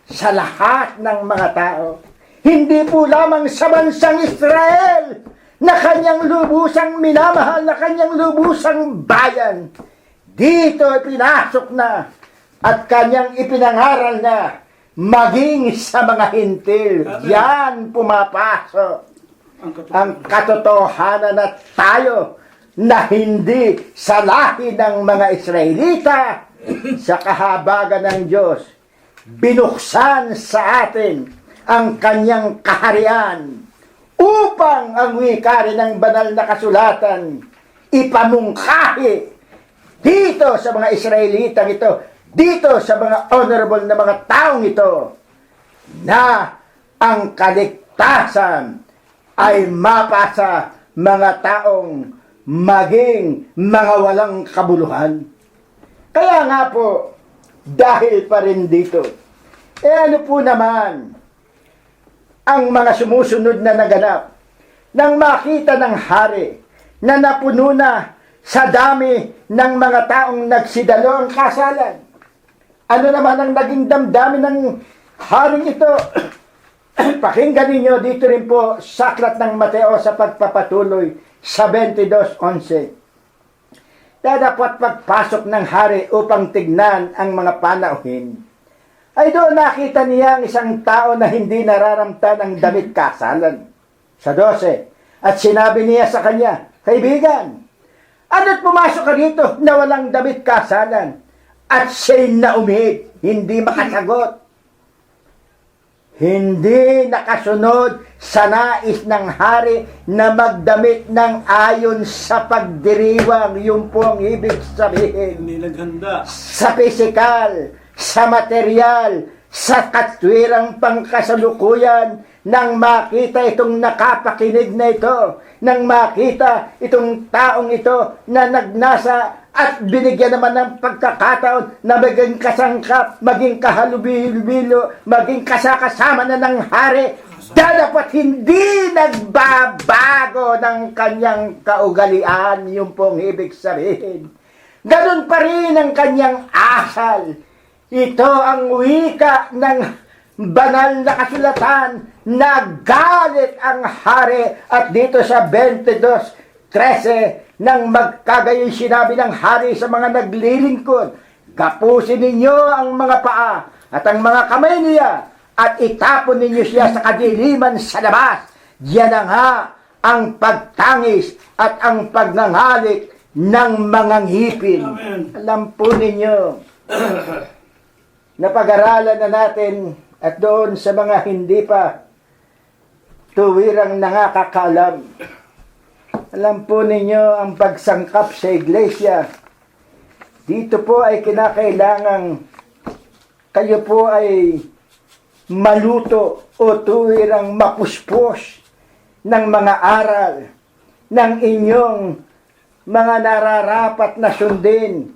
Speaker 2: sa lahat ng mga tao. Hindi po lamang sa bansang Israel na kanyang lubusang minamahal, na kanyang lubusang bayan. Dito pinasok na at kanyang ipinangaral na maging sa mga hintil. Yan pumapasok ang katotohanan na tayo na hindi sa lahi ng mga Israelita sa kahabagan ng Diyos. Binuksan sa atin ang kanyang kaharian upang ang wika rin ng banal na kasulatan ipamungkahi dito sa mga Israelitang ito, dito sa mga honorable na mga taong ito, na ang kaligtasan ay mapasa mga taong maging mga walang kabuluhan. Kaya nga po, dahil pa rin dito, ano po naman ang mga sumusunod na naganap nang makita ng hari na napuno na sa dami ng mga taong nagsidalo ang kasalan? Ano naman ang naging damdamin ng haring ito? Pakinggan ninyo dito rin po sa aklat ng Mateo sa pagpapatuloy sa 22:11. Dapat pagpasok ng hari upang tignan ang mga panauhin, ay doon nakita niya ang isang tao na hindi nararamtan ng damit kasalan. Sa 12, at sinabi niya sa kanya, kaibigan, ano't pumasok ka dito na walang damit kasalan? at siya'y naumid, hindi makasagot. Hindi nakasunod sa nais ng hari na magdamit ng ayon sa pagdiriwang. Yun po ang ibig sabihin.
Speaker 4: Hindi naghanda.
Speaker 2: Sa pisikal, sa material, sa katwirang pangkasalukuyan, nang makita itong nakapakinig na ito, nang makita itong taong ito na nagnasa at binigyan naman ng pagkakataon na maging kasangkap, maging kahalubilo, maging kasakasama na ng hari, dapat hindi nagbabago ng kanyang kaugalian. Yung pong ibig sabihin. Ganun pa rin ang kanyang asal. Ito ang wika ng banal na kasulatan na galit ang hari, at dito sa 22:13 nang magkagayon sinabi ng hari sa mga naglilingkod, kapusin ninyo ang mga paa at ang mga kamay niya at itapon ninyo siya sa kadiliman sa labas. Yan na nga ang pagtangis at ang pagngangalit ng mga ngipin.
Speaker 4: Amen.
Speaker 2: Alam po ninyo, napag-aralan na natin at doon sa mga hindi pa tuwirang nakakaalam. Alam po ninyo ang pagsangkap sa iglesia. Dito po ay kinakailangang kayo po ay maluto o tuwirang mapuspos ng mga aral ng inyong mga nararapat na sundin.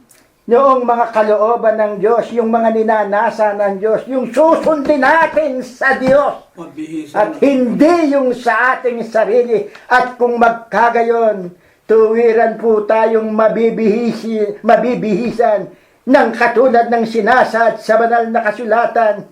Speaker 2: Noong mga kalooban ng Diyos, yung mga ninanasa ng Diyos, yung susundin natin sa Diyos.
Speaker 4: Mabihisa.
Speaker 2: At hindi yung sa ating sarili. At kung magkagayon, tuwiran po tayong mabibihisan ng katulad ng sinasad sa banal na kasulatan.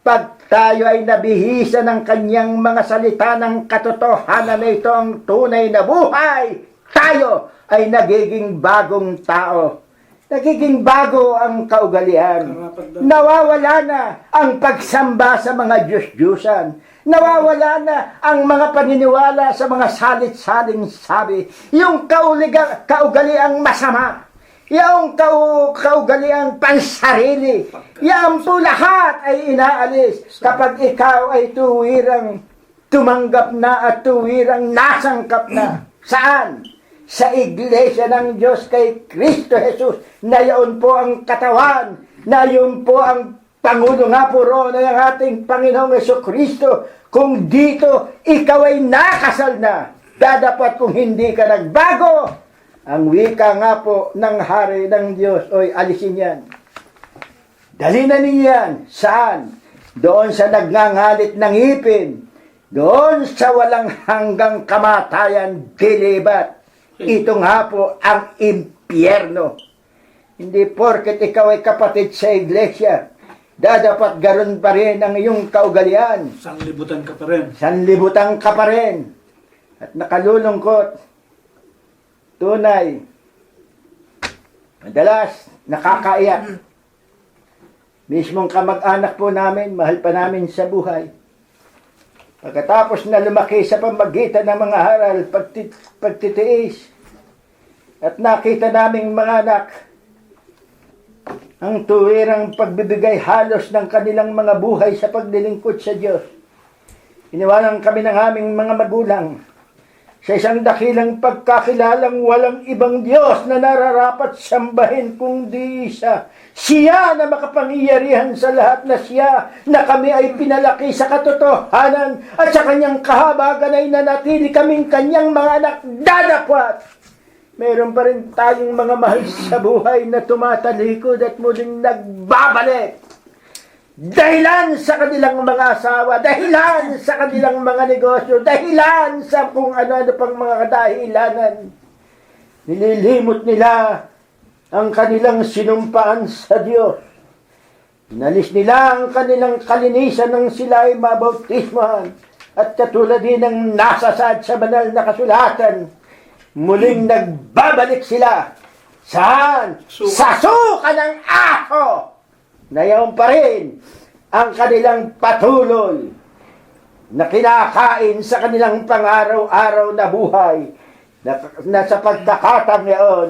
Speaker 2: Pag tayo ay nabihisa ng kanyang mga salita ng katotohanan na ito ang tunay na buhay, tayo ay nagiging bagong tao. Nagiging bago ang kaugalian. Nawawala na ang pagsamba sa mga Diyos-Diyusan. Nawawala na ang mga paniniwala sa mga salit-saling sabi. Yung kaugaliang masama. Yung kaugaliang pansarili. Yan po lahat ay inaalis kapag ikaw ay tuwirang tumanggap na at tuwirang nasangkap na. Saan? Sa iglesia ng Diyos kay Kristo Jesus, na yun po ang katawan, na yun po ang Pangulo nga po roon ng ating Panginoong Jesucristo. Kung dito ikaw ay nakasal na, dapat kung hindi ka nagbago, ang wika nga po ng hari ng Diyos, oy, alisin yan. Dali na niyan. Saan? Doon sa nagngangalit ng ipin, doon sa walang hanggang kamatayan, dilibat. Ito nga po ang impyerno. Hindi porket ikaw ay kapatid sa iglesia, dapat garon pa rin ang iyong kaugalian.
Speaker 4: Sanglibutan ka pa rin.
Speaker 2: Sanlibutan ka pa rin. At nakalulungkot, tunay, madalas nakakaiyak. Mismong kamag-anak po namin, mahal pa namin sa buhay. Pagkatapos na lumaki sa pamagitan ng mga haral, pagtitiis, at nakita naming mga anak ang tuwirang pagbibigay halos ng kanilang mga buhay sa paglilingkod sa Diyos. Iniwanan kami ng aming mga magulang sa isang dakilang pagkakilalang walang ibang Diyos na nararapat sambahin kundi isa. Siya na makapangyarihan sa lahat, na siya na kami ay pinalaki sa katotohanan at sa kanyang kahabagan ay nanatili kaming kanyang mga anak. Dadapat meron pa rin tayong mga mahal sa buhay na tumatalikod at muling nagbabalik. Dahilan sa kanilang mga asawa, dahilan sa kanilang mga negosyo, dahilan sa kung ano-ano pang mga kadahilanan. Nililimot nila ang kanilang sinumpaan sa Diyos. Inalis nila ang kanilang kalinisan nang sila ay mabautismahan. At katulad din ng nasasad sa banal na kasulatan, muling nagbabalik sila. Saan? Sa suka ng aso! Nayaon pa rin ang kanilang patuloy na kinakain sa kanilang pang-araw-araw na buhay, na sa pagkakataon ngayon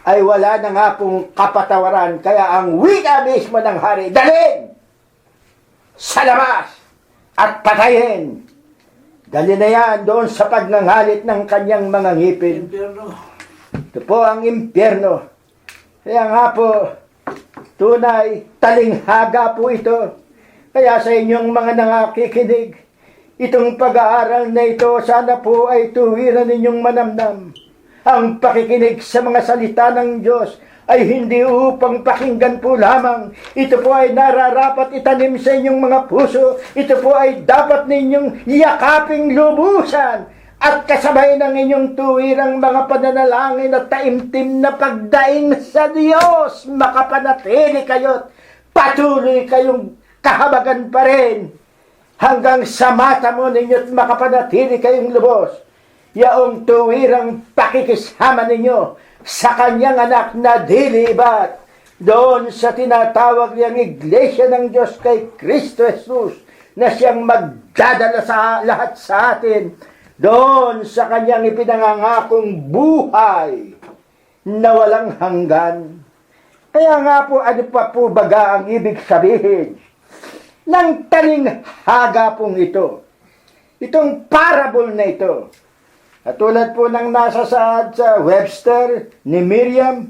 Speaker 2: ay wala na nga pong kapatawaran. Kaya ang wika mismo ng hari, dalhin sa labas at patayin. Dali na yan doon sa pagnangalit ng kanyang mga ngipin.
Speaker 4: Impyerno.
Speaker 2: Ito po ang impyerno. Kaya nga po, tunay, talinghaga po ito. Kaya sa inyong mga nangakikinig, itong pag-aaral na ito, sana po ay tuwiran ninyong manamnam. Ang pakikinig sa mga salita ng Diyos ay hindi upang pakinggan po lamang. Ito po ay nararapat itanim sa inyong mga puso. Ito po ay dapat ninyong yakaping lubusan at kasabay ng inyong tuwirang mga pananalangin at taimtim na pagdaing sa Diyos. Makapanatili kayo't patuloy kayong kahabagan pa rin hanggang sa mata mo ninyo't makapanatili kayong lubos. Yaong tuwirang pakikisama ninyo sa kanyang anak na dilibat doon sa tinatawag niyang Iglesia ng Diyos kay Kristo Jesus na siyang magdadala sa lahat sa atin doon sa kanyang ipinangangakong buhay na walang hanggan. Kaya nga po, ano pa po baga ang ibig sabihin ng talinghaga pong ito? Itong parable na ito. Katulad po ng nasa sa Webster ni Miriam,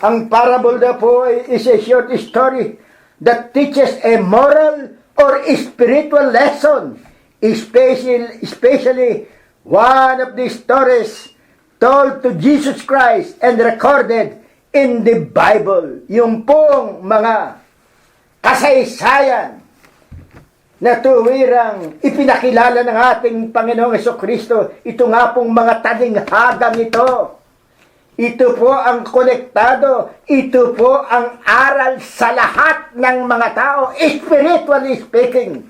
Speaker 2: ang parable na po is a short story that teaches a moral or spiritual lesson, especially one of the stories told to Jesus Christ and recorded in the Bible. Yung pong mga kasaysayan na tuwirang ipinakilala ng ating Panginoong Jesucristo. Ito nga pong mga talinghagang ito. Ito po ang konektado. Ito po ang aral sa lahat ng mga tao, spiritually speaking.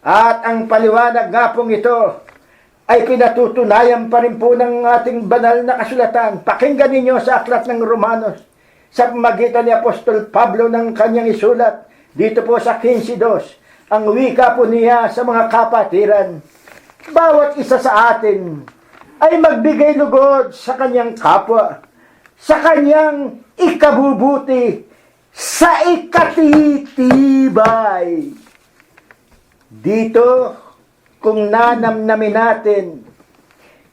Speaker 2: At ang paliwanag nga pong ito ay pinatutunayan pa rin po ng ating banal na kasulatan. Pakinggan ninyo sa aklat ng Romanos sa pamagitan ni Apostol Pablo ng kanyang isulat. Dito po sa 15:2. Ang wika po niya sa mga kapatiran. Bawat isa sa atin ay magbigay lugod sa kanyang kapwa, sa kanyang ikabubuti, sa ikatitibay. Dito, kung nanamnamin natin,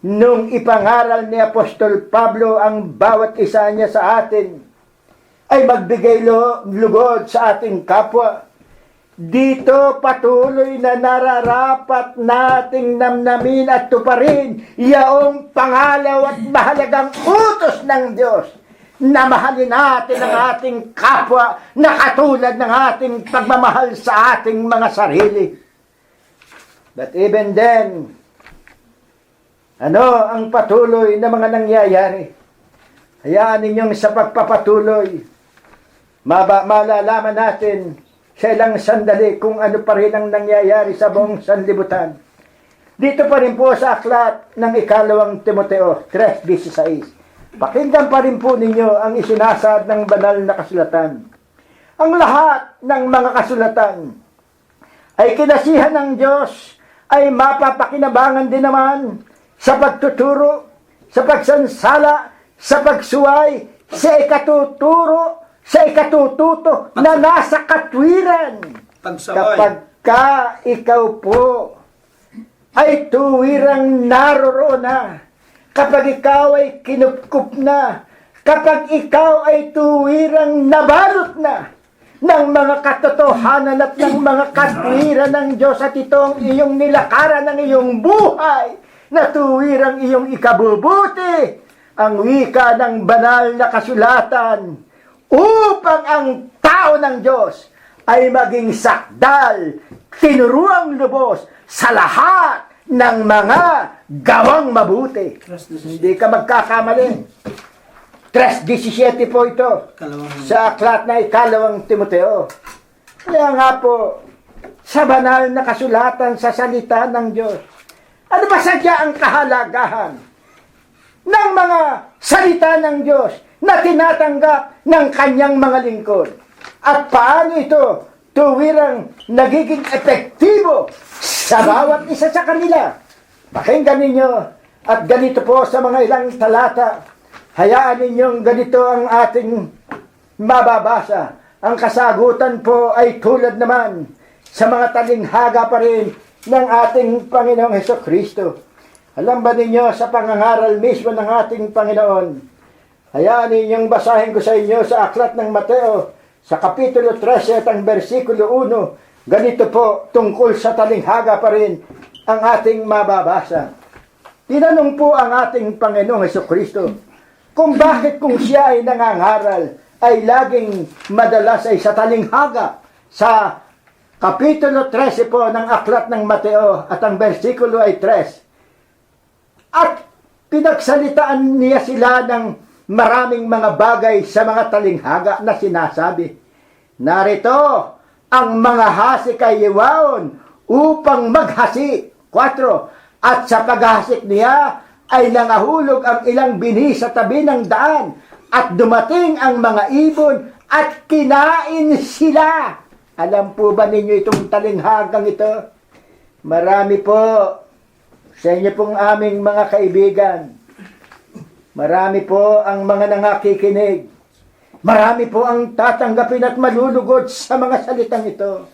Speaker 2: nung ipangaral ni Apostol Pablo ang bawat isa niya sa atin, ay magbigay lugod sa ating kapwa. Dito patuloy na nararapat nating namnamin at tuparin yaong pangalaw at mahalagang utos ng Diyos na mahalin natin ang ating kapwa na katulad ng ating pagmamahal sa ating mga sarili. But even then, ano ang patuloy na mga nangyayari? Hayaan ninyong sa pagpapatuloy, malalaman natin sa ilang sandali kung ano pa rin ang nangyayari sa buong sanlibutan. Dito pa rin po sa aklat ng 2 Timoteo 3:16. Pakinggan pa rin po ninyo ang isinasad ng banal na kasulatan. Ang lahat ng mga kasulatan ay kinasihan ng Diyos, ay mapapakinabangan din naman sa pagtuturo, sa pagsansala, sa pagsuway, sa ikatuturo, sa ikatututo na nasa katwiran.
Speaker 4: Pagsaway.
Speaker 2: Kapag ka ikaw po ay tuwirang naroroon na, kapag ikaw ay kinupkup na, kapag ikaw ay tuwirang nabalot na ng mga katotohanan at ng mga katwiran ng Diyos at itong iyong nilakaran ng iyong buhay na tuwirang iyong ikabubuti, ang wika ng banal na kasulatan, upang ang tao ng Diyos ay maging sakdal, tinuruang lubos sa lahat ng mga gawang mabuti. Hindi ka magkakamali. 3:17 po ito sa aklat na 2 Timoteo. Kaya nga po, sa banal na kasulatan sa salita ng Diyos, ano ba sadya ang kahalagahan ng mga salita ng Diyos na tinatanggap ng kanyang mga lingkod? At paano ito tuwirang nagiging epektibo sa bawat isa sa kanila? Pakinggan ninyo, at ganito po sa mga ilang talata Hayaan ninyong ganito ang ating mababasa. Ang kasagutan po ay tulad naman sa mga talinghaga pa rin ng ating Panginoong Hesukristo. Alam ba ninyo sa pangangaral mismo ng ating Panginoon? Hayaan ninyong basahin ko sa inyo sa aklat ng Mateo, sa Kapitulo 13 at ang versikulo 1. Ganito po tungkol sa talinghaga pa rin ang ating mababasa. Tinanong po ang ating Panginoong Hesukristo kung bakit kung siya ay nangangaral ay laging madalas ay sa talinghaga. Sa Kapitulo 13 po ng aklat ng Mateo at ang versikulo ay 3. At pinagsalitaan niya sila ng maraming mga bagay sa mga talinghaga na sinasabi. Narito ang mga hasik ay iwaon upang maghasi. 4. At sa paghasik niya ay nangahulog ang ilang bini sa tabi ng daan at dumating ang mga ibon at kinain sila. Alam po ba ninyo itong talinghagang ito? Marami po sa inyo pong aming mga kaibigan. Marami po ang mga nangakikinig. Marami po ang tatanggapin at malulugod sa mga salitang ito.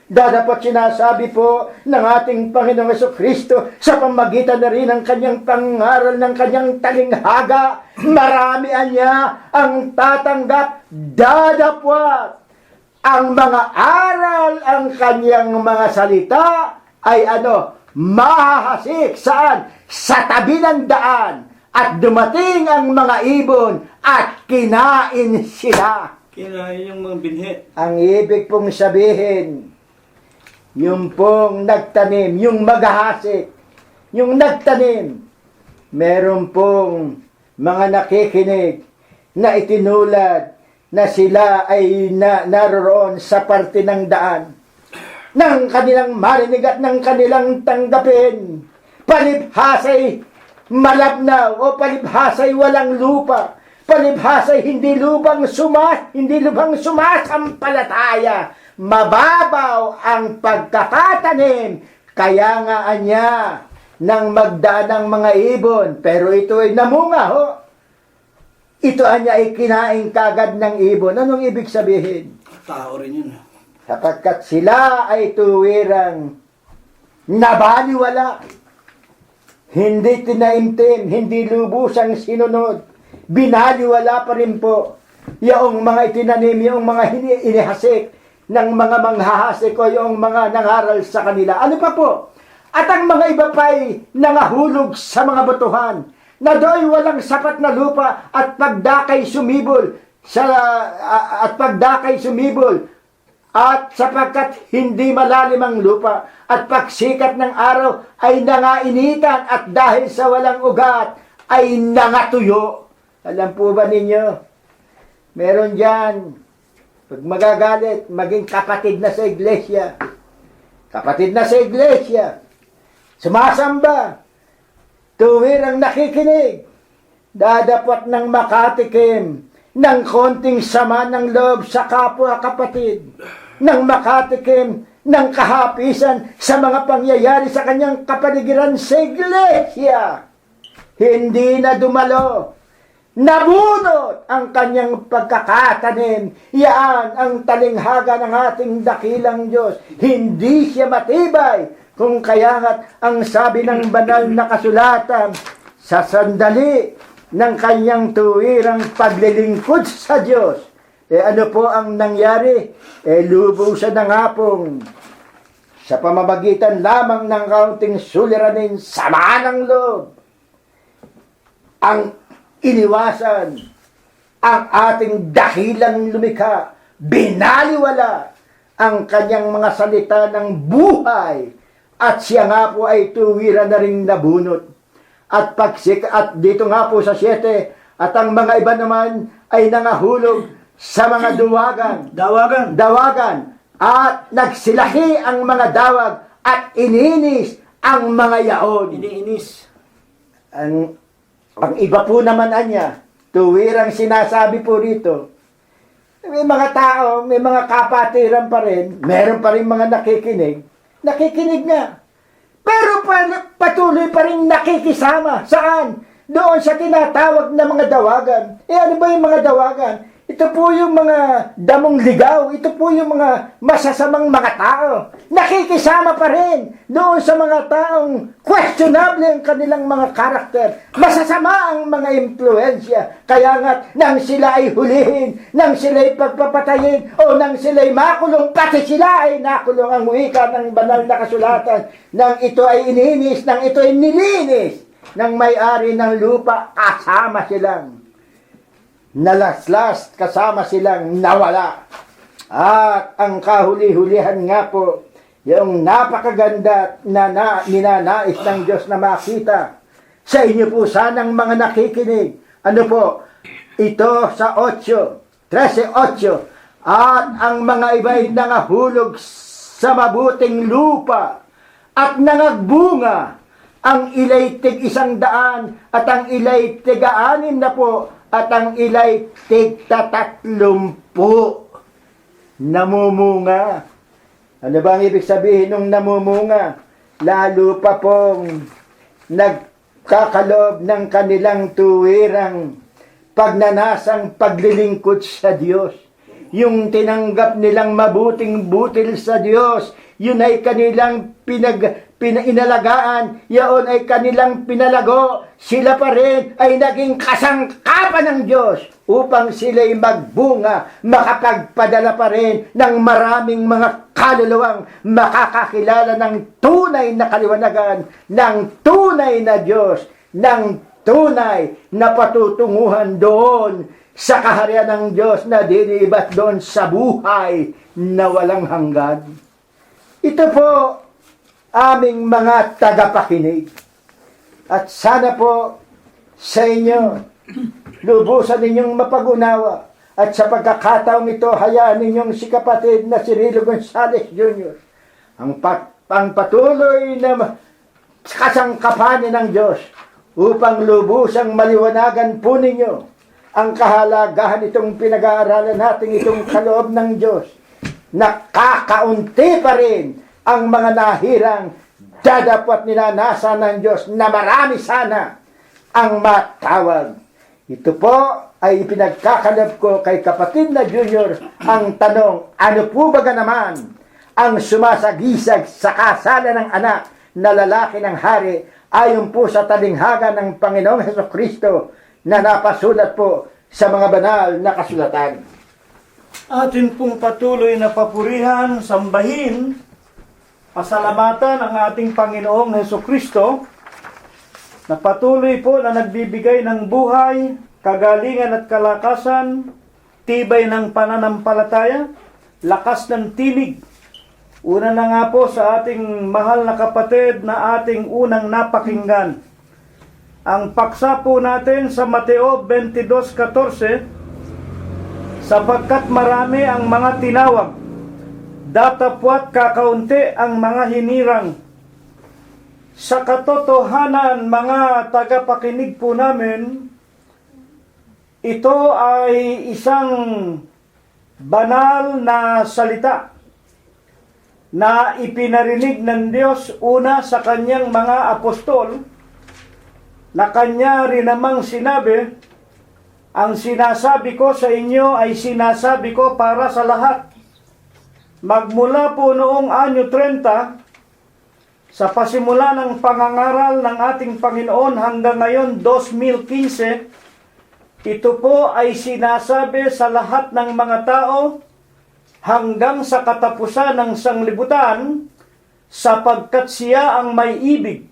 Speaker 2: Dapat sinasabi po ng ating Panginoong Hesukristo sa pamagitan na rin ng kanyang pangaral ng kanyang talinghaga. Marami niya ang tatanggap, dadapwat. Ang mga aral, ang kanyang mga salita ay mahahasik. Saan? Sa tabi ng daan. At dumating ang mga ibon at kinain sila.
Speaker 4: Kinain yung mga binhi.
Speaker 2: Ang ibig pong sabihin, yung pong nagtanim, yung maghahasik, yung nagtanim, meron pong mga nakikinig na itinulad na sila ay naroon sa parte ng daan ng kanilang marinig at ng kanilang tanggapin. Palibhasay malabnaw o palibhasay walang lupa. Palibhasay hindi lubang sumasampalataya. Mababaw ang pagkakatanim, kaya nga anya nang magdaan ng mga ibon, pero ito ay namunga ho. Ito anya ay kinain kagad ng ibon. Anong ibig sabihin?
Speaker 4: Tao rin yun.
Speaker 2: Sapagkat sila ay tuwirang nabaliwala, hindi tinaimtim, hindi lubusang sinunod, binaliwala pa rin po yung mga itinanim, yung mga inihasik ng mga manghahasik o yung mga nangaral sa kanila. Ano pa po? At ang mga iba pa'y nangahulog sa mga botohan na do'y walang sapat na lupa at pagdakay sumibol at sapagkat hindi malalim ang lupa at pagsikat ng araw ay nangainitan at dahil sa walang ugat ay nangatuyo. Alam po ba ninyo? Meron dyan, pag magagalit, maging kapatid na sa iglesia. Kapatid na sa iglesia. Sumasamba. Tuwirang nakikinig. Dadapot ng makatikim ng konting sama ng loob sa kapwa kapatid. Nang makatikim ng kahapisan sa mga pangyayari sa kanyang kapaligiran sa iglesia. Hindi na dumalo. Nabunot ang kanyang pagkakatanim. Yaan ang talinghaga ng ating dakilang Diyos. Hindi siya matibay. Kung kaya't ang sabi ng banal na kasulatan, sa sandali ng kanyang tuwirang paglilingkod sa Diyos, ano po ang nangyari? Lubusan na nga pong sa pamamagitan lamang ng kaunting suliranin, sama ng loob, ang iniwasan ang ating dakilang lumikha, binaliwala ang kanyang mga salita ng buhay, at siya nga po ay tuwira na rin nabunot. At dito nga po sa 7, at ang mga iba naman ay nangahulog sa mga dawagan, at nagsilahi ang mga dawag, at ininis ang mga yaon.
Speaker 4: Iniinis.
Speaker 2: Ang iba po naman anya, tuwirang sinasabi po rito, may mga tao, may mga kapatiran pa rin, meron pa rin mga nakikinig nga. Pero patuloy pa rin nakikisama. Saan? doon sa tinatawag na mga dawagan. Ano ba yung mga dawagan? Ito po yung mga damong ligaw. Ito po yung mga masasamang mga tao. Nakikisama pa rin doon sa mga taong questionable ang kanilang mga karakter. Masasama ang mga impluensya. Kaya nga, nang sila ay hulihin, nang sila ay pagpapatayin, o nang sila ay makulong, pati sila ay nakulong. Ang wika ng banal na kasulatan. Nang ito ay ininis, nang ito ay nilinis ng may-ari ng lupa, kasama silang nalaslas, kasama silang nawala. At ang kahuli-hulihan nga po, yung napakaganda na ninanais ng Diyos na makita sa inyo po sanang mga nakikinig. Ano po? Ito sa 13:8. At ang mga iba'y nangahulog sa mabuting lupa at nangagbunga. Ang ilay tig 100 at ang ilay tig 60 at ang ilay tig 30 namumunga. Ano ba ang ibig sabihin ng namumunga? Lalo pa pong nagkakaloob ng kanilang tuwirang pagnanasang paglilingkod sa Diyos. Yung tinanggap nilang mabuting butil sa Diyos, yun ay kanilang inalagaan, yaon ay kanilang pinalago, sila pa rin ay naging kasangkapan ng Diyos upang sila'y magbunga, makapagpadala pa rin ng maraming mga kaluluwang makakakilala ng tunay na kaliwanagan, ng tunay na Diyos, ng tunay na patutunguhan doon sa kaharian ng Diyos na dinibat doon sa buhay na walang hanggan. Ito po aming mga tagapakinig. At sana po sa inyo, lubusan ninyong mapag-unawa. At sa pagkakataong ito, hayaan ninyong si kapatid na si Rilo Gonzales Jr. ang patuloy na kasangkapanin ng Diyos upang lubusang maliwanagan po ninyo ang kahalagahan itong pinag-aaralan natin, itong kaloob ng Diyos. Nakakaunti pa rin ang mga nahirang dadapot ninanasa ng Diyos na marami sana ang matawag. Ito po ay ipinagkakalab ko kay kapatid na Junior ang tanong, ano po ba naman ang sumasagisag sa kasalan ng anak na lalaki ng hari ayon po sa talinghaga ng Panginoong Hesukristo na napasulat po sa mga banal na kasulatan.
Speaker 3: Atin pong patuloy na papurihan, sambahin, pasalamatan ang ating Panginoong Hesukristo na patuloy po na nagbibigay ng buhay, kagalingan at kalakasan, tibay ng pananampalataya, lakas ng tinig. Una na nga po sa ating mahal na kapatid na ating unang napakinggan. Ang paksa po natin sa Mateo 22:14, sapagkat marami ang mga tinawag, datapwat kakaunti ang mga hinirang. Sa katotohanan, mga tagapakinig po namin, ito ay isang banal na salita na ipinarinig ng Diyos una sa kanyang mga apostol, na kanya rin namang sinabi, ang sinasabi ko sa inyo ay sinasabi ko para sa lahat. Magmula po noong anyo 30, sa pasimula ng pangangaral ng ating Panginoon hanggang ngayon 2015, ito po ay sinasabi sa lahat ng mga tao hanggang sa katapusan ng sanglibutan, sapagkat siya ang may ibig,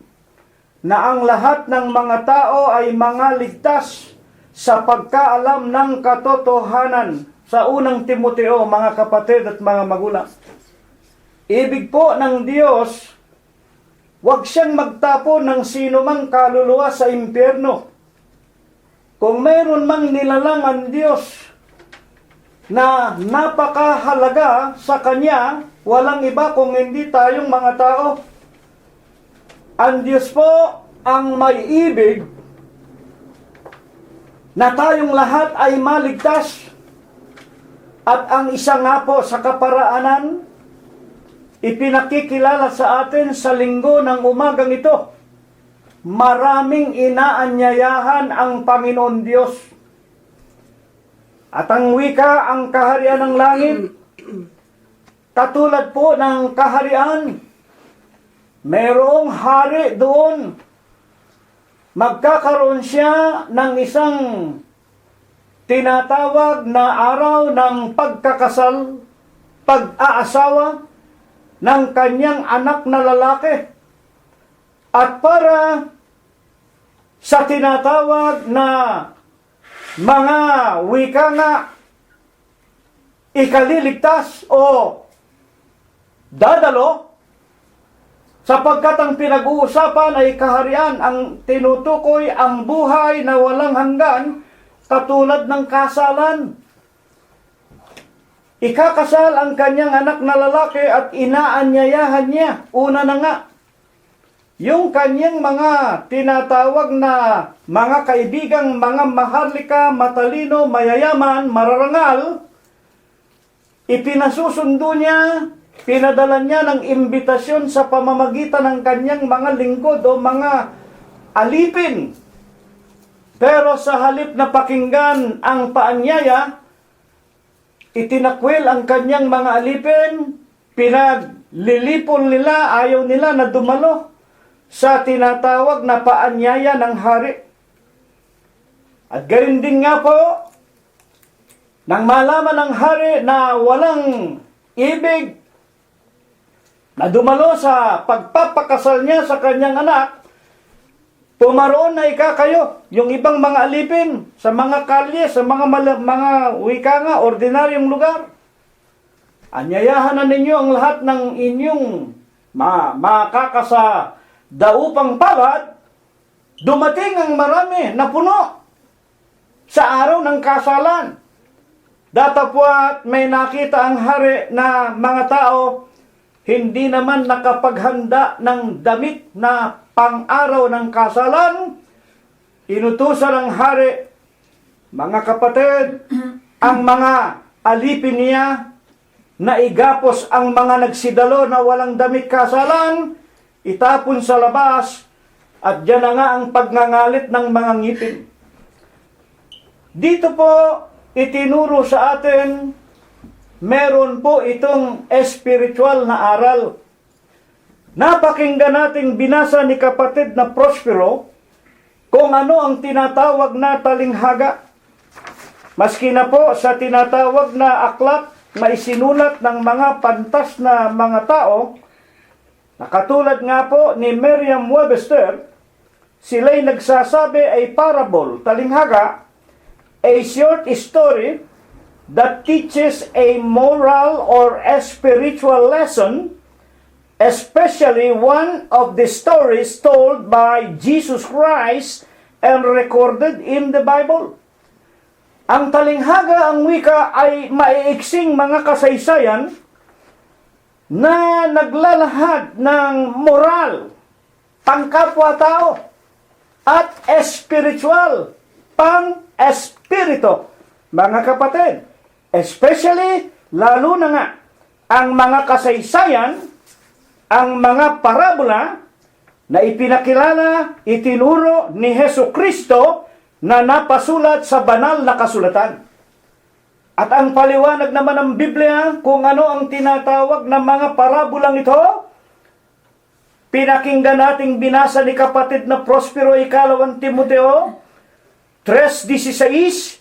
Speaker 3: na ang lahat ng mga tao ay mga ligtas sa pagkaalam ng katotohanan. Sa unang Timoteo, mga kapatid at mga magulang. Ibig po ng Diyos, huwag siyang magtapon ng sino mang kaluluwa sa impyerno. Kung mayroon mang nilalang ang Diyos na napakahalaga sa Kanya, walang iba kung hindi tayong mga tao. Ang Diyos po ang may ibig na tayong lahat ay maligtas. At ang isa nga po sa kaparaanan, ipinakikilala sa atin sa linggo ng umagang ito. maraming inaanyayahan ang Panginoon Diyos. At ang wika, ang kaharian ng langit, katulad po ng kaharian, merong hari doon. Magkakaroon siya ng isang tinatawag na araw ng pagkakasal, pag-aasawa ng kanyang anak na lalaki. At para sa tinatawag na mga wika nga ikaliligtas o dadalo, sapagkat ang pinag-uusapan ay kaharian, ang tinutukoy ang buhay na walang hanggan, katulad ng kasalan. Ikakasal ang kanyang anak na lalaki at inaanyayahan niya. Una na nga, yung kanyang mga tinatawag na mga kaibigang, mga maharlika, matalino, mayayaman, mararangal, ipinasusundo niya, pinadala niya ng imbitasyon sa pamamagitan ng kanyang mga lingkod o mga alipin. Pero sa halip na pakinggan ang paanyaya, itinakwil ang kanyang mga alipin, pinaglilipon nila, ayaw nila na dumalo sa tinatawag na paanyaya ng hari. At gayon din nga po, nang malaman ng hari na walang ibig na dumalo sa pagpapakasal niya sa kanyang anak, pumaroon na kayo, yung ibang mga alipin, sa mga kalye, sa mga wika nga, ordinaryong lugar. Anyayahan na ninyo ang lahat ng inyong makakasa daupang palad, dumating ang marami na puno sa araw ng kasalan. Datapwat may nakita ang hari na mga tao hindi naman nakapaghanda ng damit na pang-araw ng kasalan. Inutusan ng hari, mga kapatid, ang mga alipin niya na igapos ang mga nagsidalo na walang damit kasalan, itapon sa labas, at diyan na nga ang pagngangalit ng mga ngipin. Dito po, itinuro sa atin, meron po itong espiritual na aral. Napakinggan nating binasa ni kapatid na Prospero kung ano ang tinatawag na talinghaga. Maski na po sa tinatawag na aklat na isinulat ng mga pantas na mga tao, na katulad nga po ni Merriam-Webster, sila'y nagsasabi ay parable, talinghaga, a short story that teaches a moral or a spiritual lesson, especially one of the stories told by Jesus Christ and recorded in the Bible. Ang talinghaga, ang wika, ay maiiksing mga kasaysayan na naglalahad ng moral, pangkapwa-tao, at espiritual, pang-espirito. Mga kapatid, especially, lalo na nga, ang mga kasaysayan, ang mga parabola na ipinakilala, itinuro ni Hesus Kristo na napasulat sa banal na kasulatan. At ang paliwanag naman ng Biblia kung ano ang tinatawag na mga parabolang ito, pinakinggan nating binasa ni kapatid na Prospero Ikalawang Timoteo 3:16,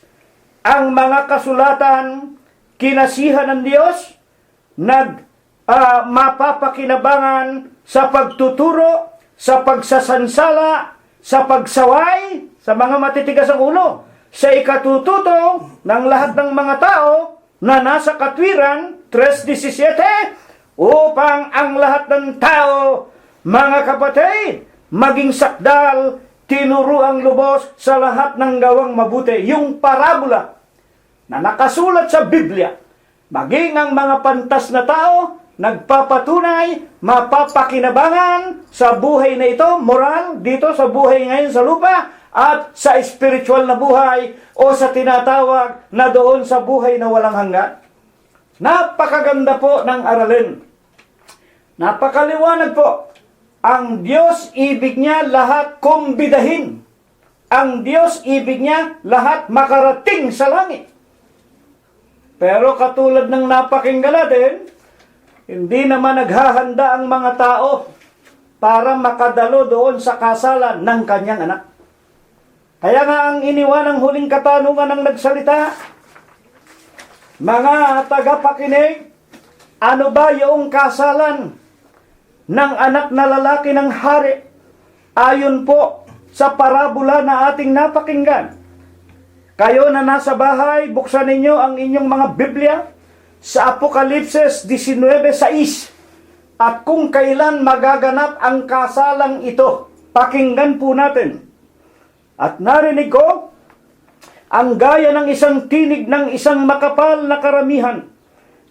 Speaker 3: ang mga kasulatan kinasihan ng Diyos, mapapakinabangan sa pagtuturo, sa pagsasansala, sa pagsaway, sa mga matitigas ang ulo, sa ikatututo ng lahat ng mga tao na nasa katwiran, 3:17, upang ang lahat ng tao, mga kapatid, maging sakdal, tinuruang lubos sa lahat ng gawang mabuti. Yung parabola na nakasulat sa Biblia, maging ang mga pantas na tao, nagpapatunay, mapapakinabangan sa buhay na ito, moral, dito sa buhay ngayon sa lupa, at sa spiritual na buhay, o sa tinatawag na doon sa buhay na walang hanggan. Napakaganda po ng aralin. Napakaliwanag po. Ang Diyos, ibig niya lahat kumbidahin. Ang Diyos, ibig niya lahat makarating sa langit. Pero katulad ng napakinggan natin, hindi naman naghahanda ang mga tao para makadalo doon sa kasalan ng kanyang anak. Kaya nga ang iniwan ng huling katanungan ng nagsalita, mga tagapakinig, ano ba yung kasalan ng anak na lalaki ng hari? Ayon po sa parabola na ating napakinggan. Kayo na nasa bahay, buksan ninyo ang inyong mga Biblia sa Apokalipsis 19:6. At kung kailan magaganap ang kasalang ito, pakinggan po natin. At narinig ko, ang gaya ng isang tinig ng isang makapal na karamihan,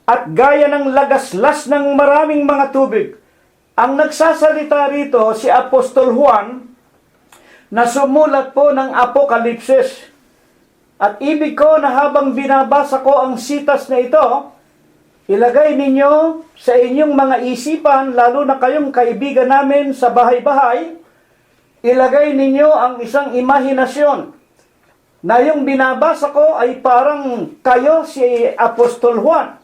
Speaker 3: at gaya ng lagaslas ng maraming mga tubig. Ang nagsasalita rito si Apostol Juan, na sumulat po ng Apokalipsis. At ibig ko na habang binabasa ko ang sitas na ito, ilagay ninyo sa inyong mga isipan, lalo na kayong kaibigan namin sa bahay-bahay, ilagay ninyo ang isang imahinasyon na yung binabasa ko ay parang kayo si Apostol Juan.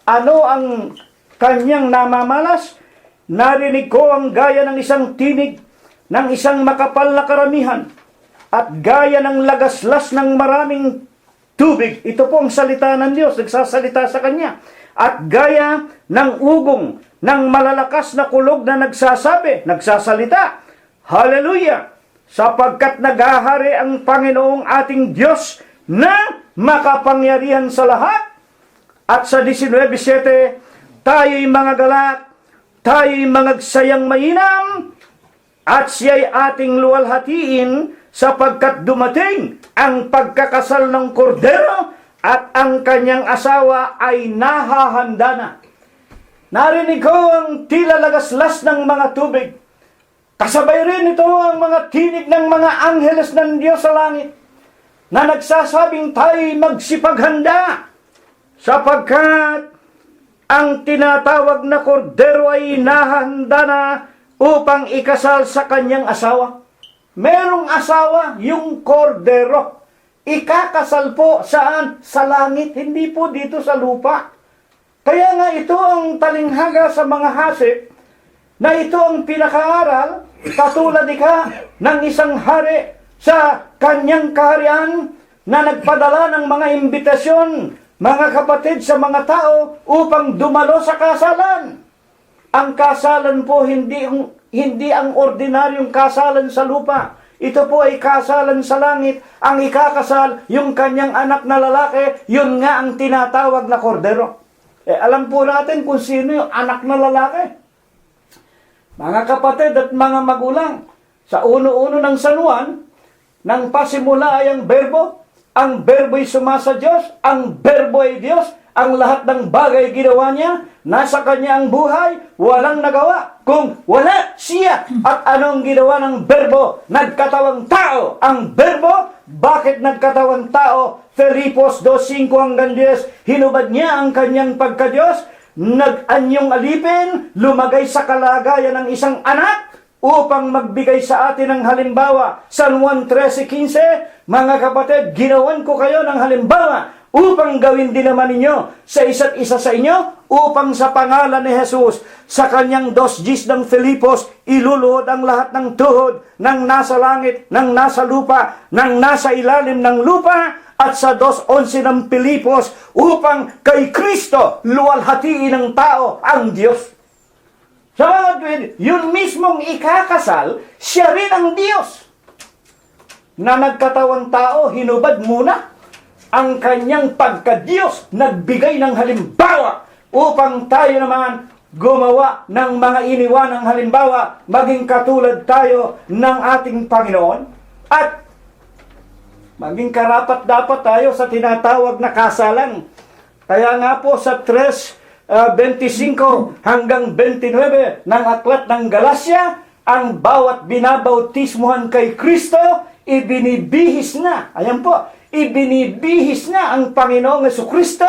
Speaker 3: Ano ang kanyang namamalas? Narinig ko ang gaya ng isang tinig ng isang makapal na karamihan at gaya ng lagaslas ng maraming tubig. Ito po ang salita ng Diyos, nagsasalita sa Kanya. At gaya ng ugong ng malalakas na kulog na nagsasalita, Hallelujah! Sapagkat naghahari ang Panginoong ating Diyos na makapangyarihan sa lahat. At sa 19:7, tayo'y mga galak, tayo'y magsayang mainam, at siya'y ating luwalhatiin sapagkat dumating ang pagkakasal ng kordero at ang kanyang asawa ay nahahanda na. Narinig ko ang tila lagaslas ng mga tubig. Kasabay rin ito ang mga tinig ng mga angheles ng Diyos sa langit na nagsasabing tayo'y magsipaghanda sapagkat ang tinatawag na kordero ay nahahanda na upang ikasal sa kanyang asawa. Merong asawa, yung kordero. Ikakasal po saan? Sa langit, hindi po dito sa lupa. Kaya nga ito ang talinghaga sa mga hasip, na ito ang pinakaaral, katulad ng isang hari sa kanyang kaharian na nagpadala ng mga imbitasyon, mga kapatid, sa mga tao upang dumalo sa kasalan. Ang kasalan po hindi ang ordinaryong kasalan sa lupa. Ito po ay kasalan sa langit. Ang ikakasal, yung kanyang anak na lalaki, yun nga ang tinatawag na kordero. Alam po natin kung sino yung anak na lalaki. Mga kapatid at mga magulang, sa uno-uno ng San Juan, nang pasimula ay ang berbo ay sumasa Diyos, ang berbo ay Diyos, ang lahat ng bagay ginawa niya, nasa kanya ang buhay, walang nagawa kung wala siya. At anong ginawa ng berbo? Nagkatawang tao. Ang berbo, bakit nagkatawang tao? Filipos 2:5-10, hinubad niya ang kanyang pagka-Diyos, nag-anyong alipin, lumagay sa kalagayan ng isang anak, upang magbigay sa atin ng halimbawa. San Juan 13:15, mga kapatid, ginawan ko kayo ng halimbawa upang gawin din naman ninyo sa isa't isa sa inyo, upang sa pangalan ni Jesus, sa kanyang 2:10 ng Filipos, iluluhod ang lahat ng tuhod ng nasa langit, ng nasa lupa, ng nasa ilalim ng lupa, at sa 2:11 ng Filipos, upang kay Kristo luwalhatiin ng tao ang Diyos. Sa mga tuwid, yun mismong ikakasal, siya rin ang Diyos. Na nagkatawang tao, hinubad muna ang kanyang pagka-Diyos, nagbigay ng halimbawa upang tayo naman gumawa ng mga iniwanang halimbawa, maging katulad tayo ng ating Panginoon, at maging karapat-dapat tayo sa tinatawag na kasalan. Kaya nga po sa 3:25 hanggang 29 ng aklat ng Galasya, ang bawat binabautismuhan kay Kristo, ibinibihis na. Ayan po, ibinibihis na ang Panginoong Jesucristo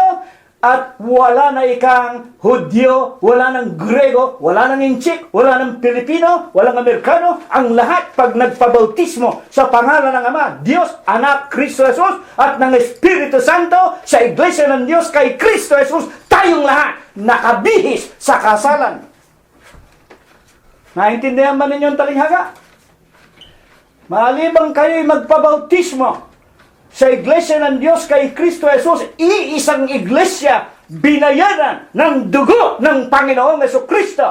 Speaker 3: At wala na ikang Hudyo, wala ng Grego, wala ng Inchik, wala ng Pilipino, walang Amerikano. Ang lahat pag nagpabautismo sa pangalan ng Ama, Diyos, Anak, Kristo Jesus, at ng Espiritu Santo sa Iglesia ng Diyos kay Kristo Jesus, tayong lahat nakabihis sa kasalan. Naintindihan ba ninyo ang talinghaga? Malibang kayo'y magpabautismo sa Iglesia ng Diyos kay Kristo Jesus, iisang iglesia binayaran ng dugo ng Panginoong Jesucristo.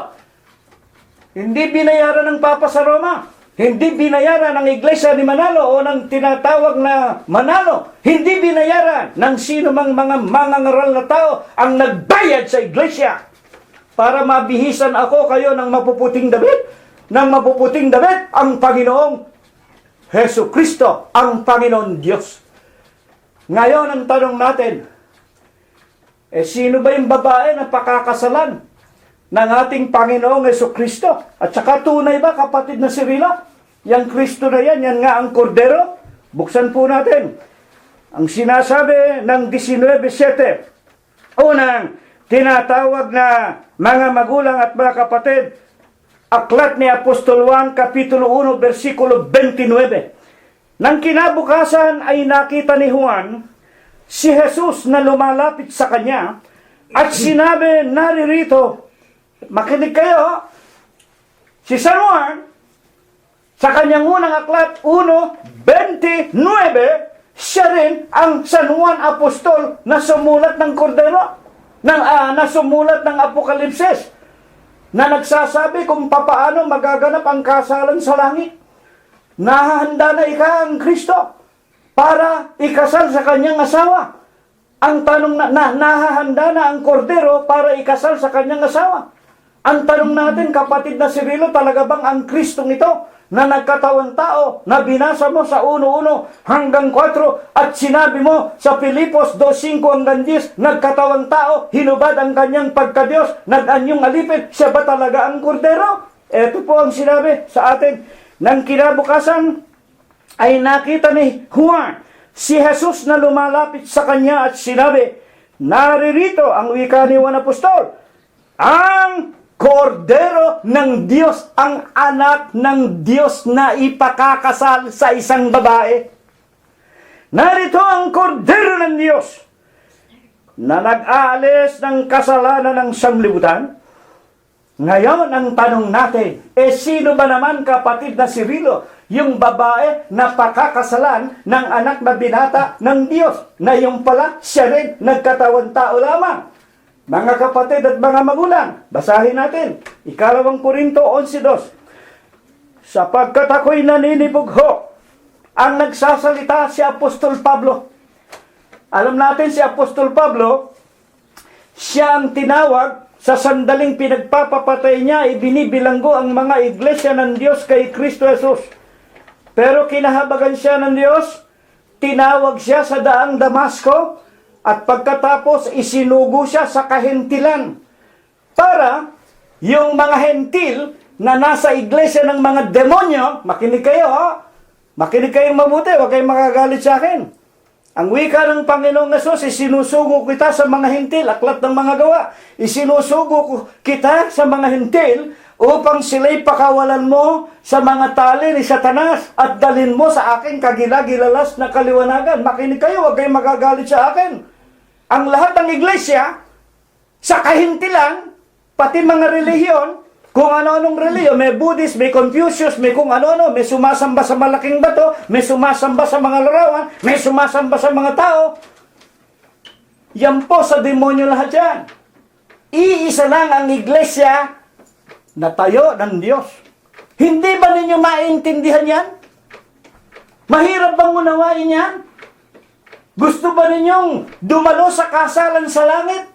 Speaker 3: Hindi binayaran ng Papa sa Roma. Hindi binayaran ng iglesia ni Manalo o ng tinatawag na Manalo. Hindi binayaran ng sino mang mga mangangaral na tao ang nagbayad sa iglesia para mabihisan ako kayo ng mapuputing damit. Ng mapuputing damit ang Panginoong Jesucristo, ang Panginoon Diyos. Ngayon, ang tanong natin, sino ba yung babae na pakakasalan ng ating Panginoong Jesucristo? At saka tunay ba, kapatid na si Rila? Yang Kristo na yan nga ang kordero? Buksan po natin. Ang sinasabi ng 19:7, unang tinatawag na mga magulang at mga kapatid, aklat ni Apostol Juan, Kapitulo 1, versikulo 29. Nang kinabukasan ay nakita ni Juan si Jesus na lumalapit sa kanya at sinabi, naririto, makinig kayo, si San Juan, sa kanyang unang aklat, 1:29, siya rin ang San Juan Apostol na sumulat ng kordero, na sumulat ng Apokalipsis, na nagsasabi kung papaano magaganap ang kasalan sa langit. Nahahanda na ang Kristo para ikasal sa kanyang asawa. Ang tanong na nahahanda na ang kordero para ikasal sa kanyang asawa. Ang tanong natin, kapatid na Cirilo, talaga bang ang Kristong ito na nagkatawang tao na binasa mo sa 1:1 hanggang 4 at sinabi mo sa Filipos 2:5 hanggang 10, nagkatawang tao, hinubad ang kanyang pagkadiyos, nag-anyong alipin, siya ba talaga ang kordero? Ito po ang sinabi sa atin. Nang kinabukasan ay nakita ni Juan si Jesus na lumalapit sa kanya at sinabi, naririto ang wika ni Juan Apostol, ang kordero ng Diyos, ang anak ng Diyos na ipakakasal sa isang babae. Narito ang kordero ng Diyos na nag-aalis ng kasalanan ng sanglibutan. Ngayon, ang tanong natin, sino ba naman, kapatid na Cirilo, yung babae na pakakasalan ng anak na binata ng Diyos, na yung pala siya rin nagkatawang tao lamang? Mga kapatid at mga magulang, basahin natin, 2 Korinto 11:2. Sapagkat ako'y naninibugho, ang nagsasalita si Apostol Pablo. Alam natin si Apostol Pablo, siya ang tinawag sa sandaling pinagpapapatay niya, ibinibilanggo ang mga iglesia ng Diyos kay Kristo Jesus. Pero kinahabagan siya ng Diyos, tinawag siya sa daang Damasco, at pagkatapos isinugo siya sa kahentilan para yung mga hentil na nasa iglesia ng mga demonyo, makinig kayo, makinig kayong mabuti, huwag kayong makagalit sa akin. Ang wika ng Panginoong Yesus, isinusugo kita sa mga hentil, aklat ng mga gawa. Isinusugo kita sa mga hentil upang sila'y pakawalan mo sa mga tali ni Satanas at dalhin mo sa aking kagilagilalas na kaliwanagan. Makinig kayo, huwag kayong magagalit sa akin. Ang lahat ng iglesia, sa kahintilan, pati mga relihiyon, kung ano-anong relihiyon, may Buddhist, may Confucius, may kung ano-ano, may sumasamba sa malaking bato, may sumasamba sa mga larawan, may sumasamba sa mga tao. Yan po sa demonyo lahat yan. Iisa lang ang iglesia na tayo ng Diyos. Hindi ba ninyo maintindihan yan? Mahirap bang unawain yan? Gusto ba ninyong dumalo sa kasalan sa langit?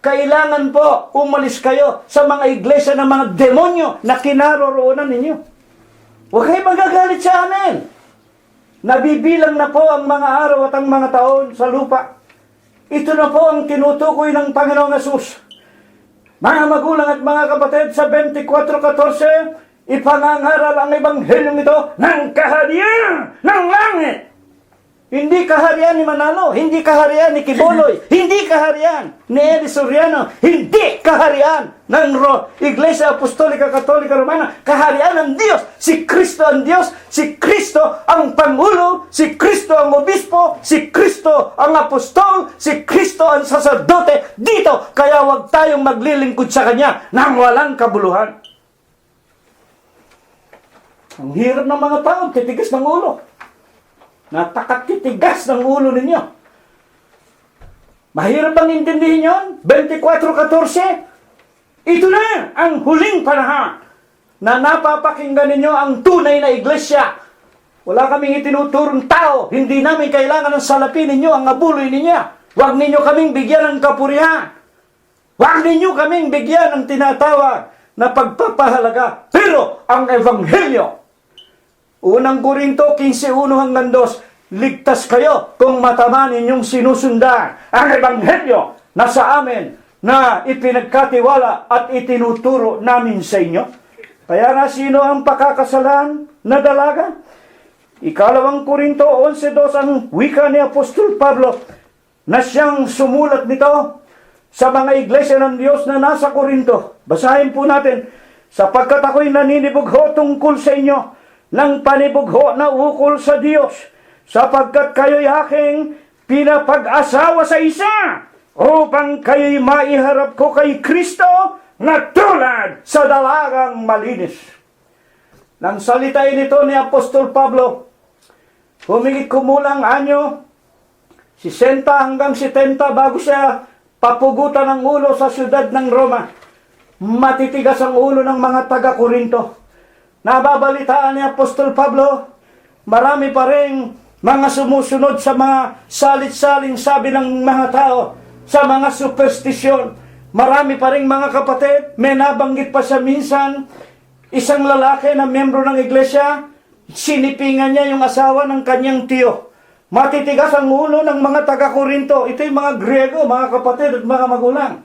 Speaker 3: Kailangan po umalis kayo sa mga iglesia ng mga demonyo na kinaroroonan ninyo. Huwag kayo magagalit sa amin. Nabibilang na po ang mga araw at ang mga taon sa lupa. Ito na po ang tinutukoy ng Panginoong Yesus. Mga magulang at mga kapatid, sa 24:14, ipangangaral ang ebanghelyong ito ng kaharian ng langit. Hindi kaharian ni Manalo, hindi kaharian ni Kiboloy, hindi kaharian ni Eddie Soriano, hindi kaharian ng Iglesia Apostolika Katolika Romana, kaharian ng Diyos. Si Kristo ang Diyos, si Kristo ang Pangulo, si Kristo ang Obispo, si Kristo ang Apostol, si Kristo ang Sacerdote dito. Kaya huwag tayong maglilingkod sa Kanya nang walang kabuluhan. Ang hirap ng mga tao, titigas ng ulo. Napakatitigas ng ulo ninyo. Mahirap bang intindihin yun? 24:14. Ito na ang huling panahon na napapakinggan ninyo ang tunay na iglesia. Wala kaming itinuturong tao. Hindi namin kailangan ng salapin ninyo ang abuloy ninyo. Huwag ninyo kaming bigyan ng kapurihan. Huwag ninyo kaming bigyan ng tinatawag na pagpapahalaga. Pero ang Ebanghelyo, Unang Korinto 15:1-2, ligtas kayo kung matama ninyong sinusundan ang Ebanghelyo na sa amin na ipinagkatiwala at itinuturo namin sa inyo. Kaya nga, sino ang pakakasalan na dalaga? 2 Korinto 11:2 ang wika ni Apostol Pablo na siyang sumulat nito sa mga iglesia ng Diyos na nasa Korinto. Basahin po natin. Sapagkat ako'y naninibugho tungkol sa inyo ng panibugho na ukol sa Diyos, sapagkat kayo'y aking pinapag-asawa sa isa, upang kayo'y maiharap ko kay Kristo na tulad sa dalagang malinis. Nang salitain nito ni Apostol Pablo, humigit kumulang anyo, 60 hanggang 70 bago siya papugutan ng ulo sa siyudad ng Roma. Matitigas ang ulo ng mga taga-Korinto. Nababalitaan ni Apostol Pablo, marami pa rin mga sumusunod sa mga salit-saling sabi ng mga tao, sa mga superstisyon. Marami pa rin mga kapatid, may nabanggit pa siya minsan, isang lalaki na miyembro ng iglesia, sinipingan niya yung asawa ng kanyang tiyo. Matitigas ang ulo ng mga taga-Korinto. Ito'y mga Griego, mga kapatid at mga magulang.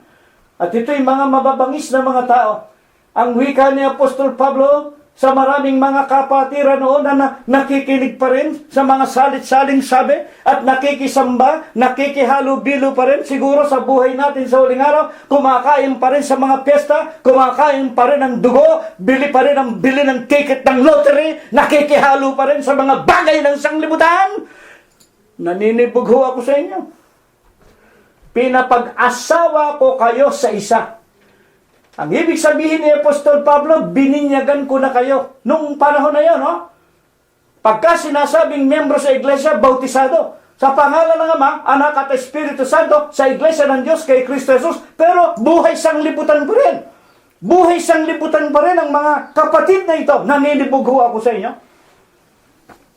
Speaker 3: At ito'y mga mababangis na mga tao. Ang wika ni Apostol Pablo sa maraming mga kapatiran noon na nakikinig pa rin sa mga salit-saling sabi at nakikisamba, nakikihalubilo pa rin siguro sa buhay natin sa huling araw, kumakain pa rin sa mga piyesta, kumakain pa rin ng dugo, bili pa rin ang bili ng ticket ng lottery, nakikihalo pa rin sa mga bagay ng sanglibutan. Naninibugho ako sa inyo. Pinapag-asawa ko kayo sa isa. Ang ibig sabihin ni Apostol Pablo, bininyagan ko na kayo. Nung panahon na yun, no? Pagka sinasabing miyembro sa iglesia, bautisado. Sa pangalan ng Ama, Anak at Espiritu Santo, sa iglesia ng Diyos kay Kristo Jesus. Pero buhay sanglibutan pa rin. Buhay sanglibutan pa rin ang mga kapatid na ito. Naninibugho ako sa inyo.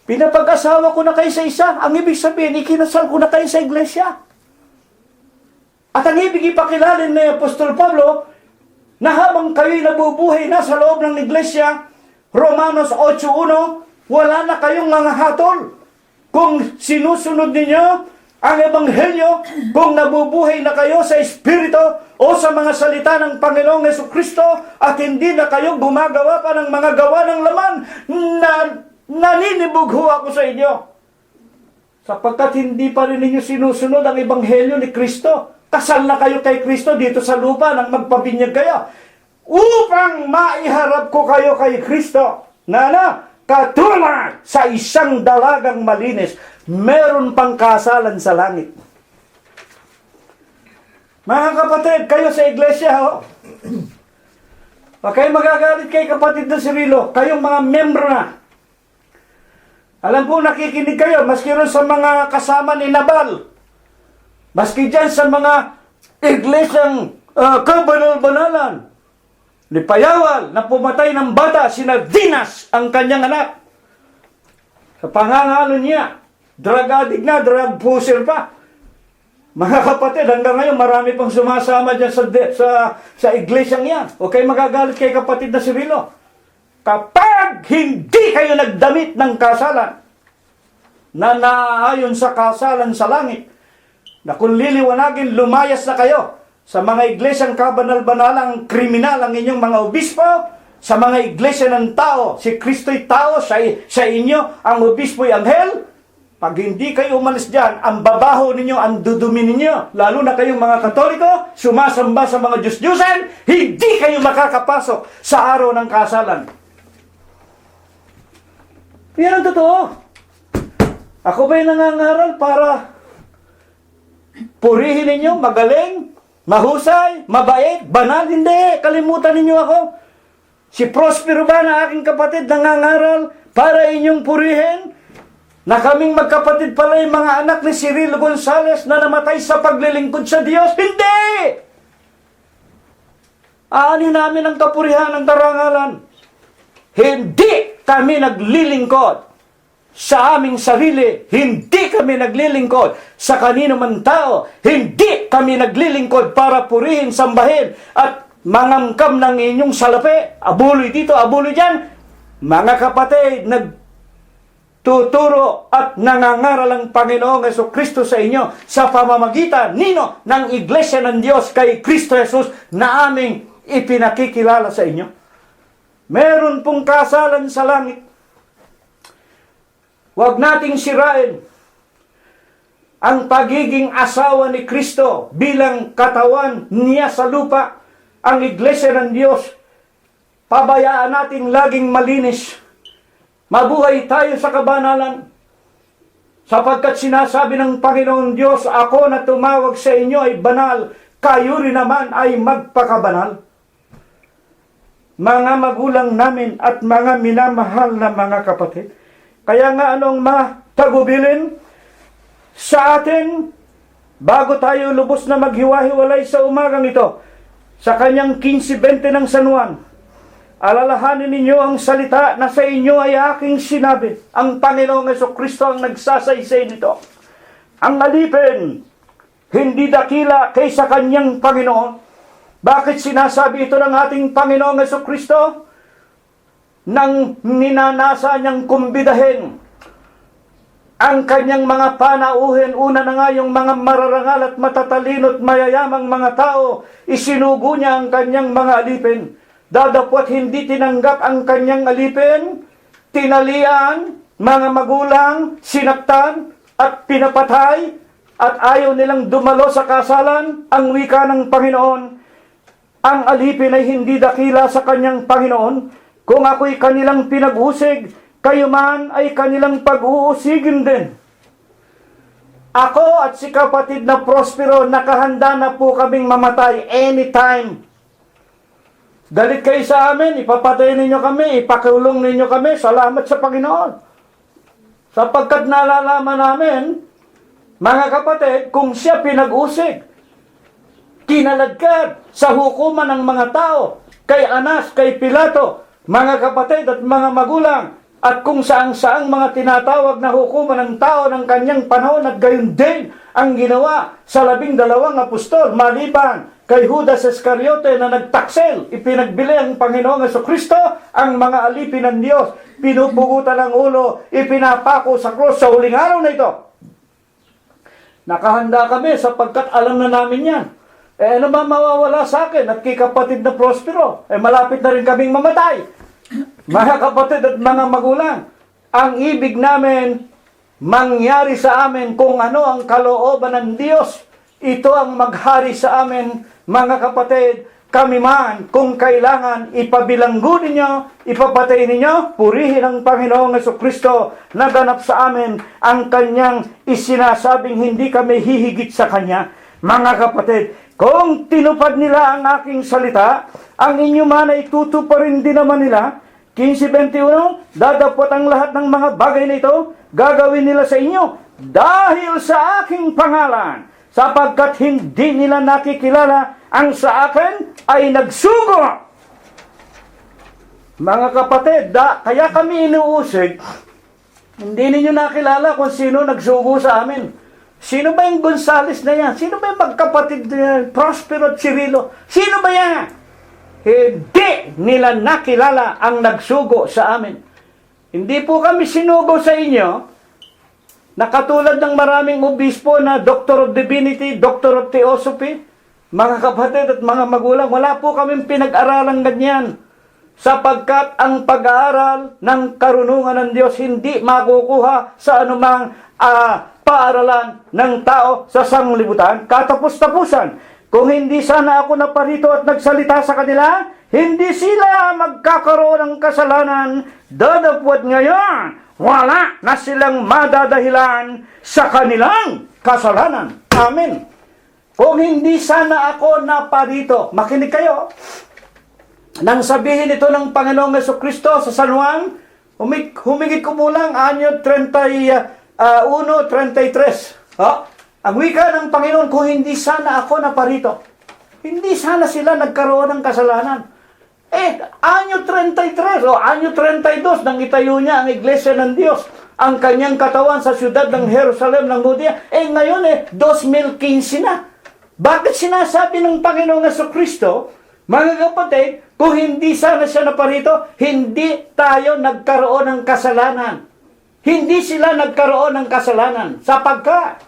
Speaker 3: Pinapag-asawa ko na kayo sa isa. Ang ibig sabihin, ikinasal ko na kayo sa iglesia. At ang ibig ipakilalin ni Apostol Pablo, na habang kayo'y nabubuhay na sa loob ng iglesia, Romanos 8:1, wala na kayong mga hatol. Kung sinusunod ninyo ang Ebanghelyo, kung nabubuhay na kayo sa Espiritu o sa mga salita ng Panginoong Jesucristo at hindi na kayo gumagawa pa ng mga gawa ng laman, naninibugho ako sa inyo. Sapagkat hindi pa rin ninyo sinusunod ang Ebanghelyo ni Kristo. Kasal na kayo kay Kristo dito sa lupa nang magpabinyag kayo. Upang maiharap ko kayo kay Kristo na katulad sa isang dalagang malinis. Meron pang kasalan sa langit. Mga kapatid, kayo sa iglesia, Huwag kayo magagalit kay kapatid na Cirilo. Kayong mga membro na. Alam po, nakikinig kayo, maski rin sa mga kasama ni Nabal. Maski dyan sa mga iglesyang kabanal-banalan, ni Payawal na pumatay ng bata, sina Dinas ang kanyang anak. Sa pangangalo niya, drug addict na, drug pusher pa. Mga kapatid, hanggang ngayon marami pang sumasama dyan sa iglesyang yan. O kayo magagalit kay kapatid na Cirilo. Kapag hindi kayo nagdamit ng kasalan na naayon sa kasalan sa langit, na kung liliwanagin, lumayas na kayo sa mga iglesyang kabanal-banalang kriminal ang inyong mga obispo, sa mga iglesia ng tao, si Kristo'y tao, sa inyo, ang obispo'y anghel, Pag hindi kayo umalis dyan, ang babaho ninyo, ang dudumi ninyo, lalo na kayong mga Katoliko, sumasamba sa mga Diyos-Diyosan, hindi kayo makakapasok sa araw ng kasalan. Yan ang totoo. Ako ba'y nangangaral para purihin ninyo, magaling, mahusay, mabait, banal? Hindi, kalimutan ninyo ako. Si Prospero ba na aking kapatid nangangaral para inyong purihin? Na kaming magkapatid pala yung mga anak ni Cirilo Gonzales na namatay sa paglilingkod sa Diyos? Hindi! Aanin namin ang kapurihan ng karangalan. Hindi kami naglilingkod sa aming sarili. Hindi kami naglilingkod sa kanino man tao. Hindi kami naglilingkod para purihin, sambahin, at mangamkam ng inyong salapi. Abuloy dito, abuloy dyan. Mga kapatid, tuturo at nangangaral ang Panginoong Jesucristo sa inyo sa pamamagitan nino ng Iglesia ng Diyos kay Kristo Jesus na aming ipinakikilala sa inyo. Meron pong kasalan sa langit. Huwag nating sirain ang pagiging asawa ni Kristo bilang katawan niya sa lupa, ang Iglesia ng Diyos. Pabayaan nating laging malinis. Mabuhay tayo sa kabanalan, sapagkat sinasabi ng Panginoon Diyos, ako na tumawag sa inyo ay banal, kayo rin naman ay magpakabanal. Mga magulang namin at mga minamahal na mga kapatid, kaya nga anong matagubilin sa atin, bago tayo lubos na maghiwa-hiwalay sa umagang ito, sa kanyang 15-20 ng San Juan, alalahanin ninyo ang salita na sa inyo ay aking sinabi. Ang Panginoong Jesucristo ang nagsasaysay nito. Ang alipin, hindi dakila kaysa kanyang Panginoon. Bakit sinasabi ito ng ating Panginoong Jesucristo? Nang ninanasa niyang kumbidahin ang kanyang mga panauhin, una na nga yung mga mararangal at matatalino at mayayamang mga tao, isinugo niya ang kanyang mga alipin. Dadapot hindi tinanggap ang kanyang alipin, tinalian, mga magulang, sinaktan, at pinapatay, at ayaw nilang dumalo sa kasalan. Ang wika ng Panginoon, ang alipin ay hindi dakila sa kanyang Panginoon. Kung ako'y kanilang pinag-usig, kayo man ay kanilang pag-uusigin din. Ako at si kapatid na Prospero, nakahanda na po kaming mamatay anytime. Galit kayo sa amin, ipapatay ninyo kami, ipakulong ninyo kami, salamat sa Panginoon. Sapagkat nalalaman namin, mga kapatid, kung siya pinag-usig, kinaladkad sa hukuman ng mga tao, kay Anas, kay Pilato, mga kapatid at mga magulang, at kung saang-saang mga tinatawag na hukuman ng tao ng kanyang panahon, at gayon din ang ginawa sa 12 apostol, maliban kay Judas Iscariote na nagtaksel, ipinagbili ang Panginoong Jesucristo, ang mga alipin ng Diyos, pinupugutan ng ulo, ipinapako sa krus sa huling araw na ito. Nakahanda kami sapagkat alam na namin yan. Ano ba mawawala sa akin at kay kapatid na Prospero? Malapit na rin kaming mamatay. Mga kapatid at mga magulang, ang ibig namin mangyari sa amin kung ano ang kalooban ng Diyos. Ito ang maghari sa amin, mga kapatid. Kami man, kung kailangan, ipabilanggo ninyo, ipapatay ninyo, purihin ang Panginoong Jesucristo na ganap sa amin ang kanyang isinasabing hindi kami hihigit sa kanya. Mga kapatid, kung tinupad nila ang aking salita, ang inyo man ay tutuparin din naman nila. 15:21, dadapot ang lahat ng mga bagay na ito, gagawin nila sa inyo dahil sa aking pangalan, sapagkat hindi nila nakikilala ang sa akin ay nagsugo. Mga kapatid, kaya kami inuusig, hindi ninyo nakilala kung sino nagsugo sa amin. Sino ba yung Gonzales na yan? Sino ba yung magkapatid na Prospero at Cirilo? Sino ba yan? Hindi nila nakilala ang nagsugo sa amin. Hindi po kami sinugo sa inyo na katulad ng maraming obispo na Doctor of Divinity, Doctor of Theosophy. Mga kapatid at mga magulang, wala po kaming pinag-aralan ganyan. sapagkat ang pag-aaral ng karunungan ng Diyos hindi makukuha sa anumang paaralan ng tao sa sanglibutan katapos-tapusan. Kung hindi sana ako naparito at nagsalita sa kanila, hindi sila magkakaroon ng kasalanan. Dadapwat ngayon, wala na silang madadahilan sa kanilang kasalanan. Amen. Kung hindi sana ako naparito, makinig kayo, nang sabihin ito ng Panginoong Jesucristo sa San Juan, humigit kumulang anyo 1:33. Ang wika ng Panginoon, kung hindi sana ako naparito, hindi sana sila nagkaroon ng kasalanan. Anyo 33 o anyo 32 nang itayo niya ang Iglesia ng Diyos, ang kanyang katawan sa siyudad ng Jerusalem ng Judea. Ngayon 2015 na. Bakit sinasabi ng Panginoong Jesucristo, mga kapatid, kung hindi sana siya naparito, hindi tayo nagkaroon ng kasalanan. Hindi sila nagkaroon ng kasalanan sapagkat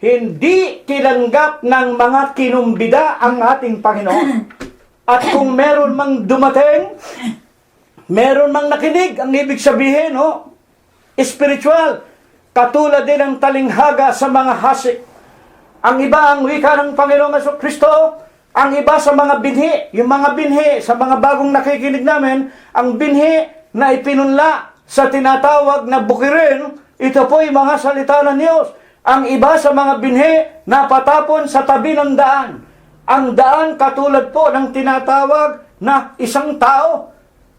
Speaker 3: hindi tinanggap ng mga kinumbida ang ating Panginoon. At kung meron mang dumating, meron mang nakinig, ang ibig sabihin, spiritual, katulad din ng talinghaga sa mga hasik. Ang iba ang wika ng Panginoong Jesucristo, ang iba sa mga binhi, yung mga binhi, sa mga bagong nakikinig namin, ang binhi na ipinunla sa tinatawag na bukirin, ito po yung mga salita ng Diyos. Ang iba sa mga binhi na patapon sa tabi ng daan. Ang daan katulad po ng tinatawag na isang tao.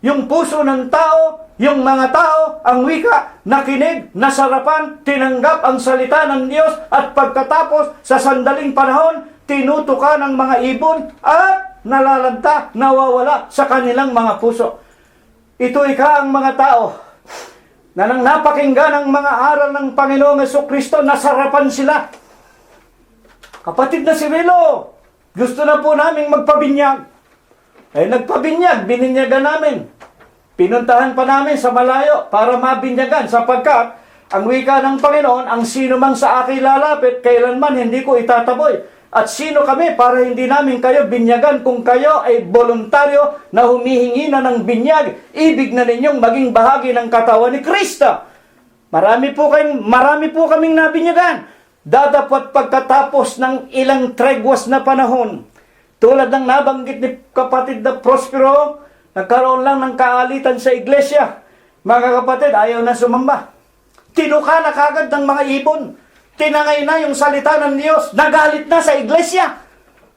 Speaker 3: Yung puso ng tao, yung mga tao, ang wika, nakinig, nasarapan, tinanggap ang salita ng Diyos at pagkatapos sa sandaling panahon, tinutuka ng mga ibon at nalalanta, nawawala sa kanilang mga puso. Ito ang mga tao na nang napakinggan ang mga aral ng Panginoong Jesucristo, nasarapan sila. Kapatid na si Rilo, gusto na po naming magpabinyag. Nagpabinyag, bininyagan namin. Pinuntahan pa namin sa malayo para mabinyagan sapagkat ang wika ng Panginoon, ang sino mang sa akin lalapit, kailanman hindi ko itataboy. At sino kami para hindi namin kayo binyagan kung kayo ay voluntaryo na humihingi na ng binyag, ibig na ninyong maging bahagi ng katawan ni Kristo. Marami po kaming nabinyagan. Dadapat pagkatapos ng ilang tregwas na panahon, tulad ng nabanggit ni kapatid na Prospero, nagkaroon lang ng kaalitan sa iglesia. Mga kapatid, ayaw na sumamba. Tinuka na kagad ng mga ibon. Tinangay na yung salita ng Diyos. Nagalit na sa iglesia.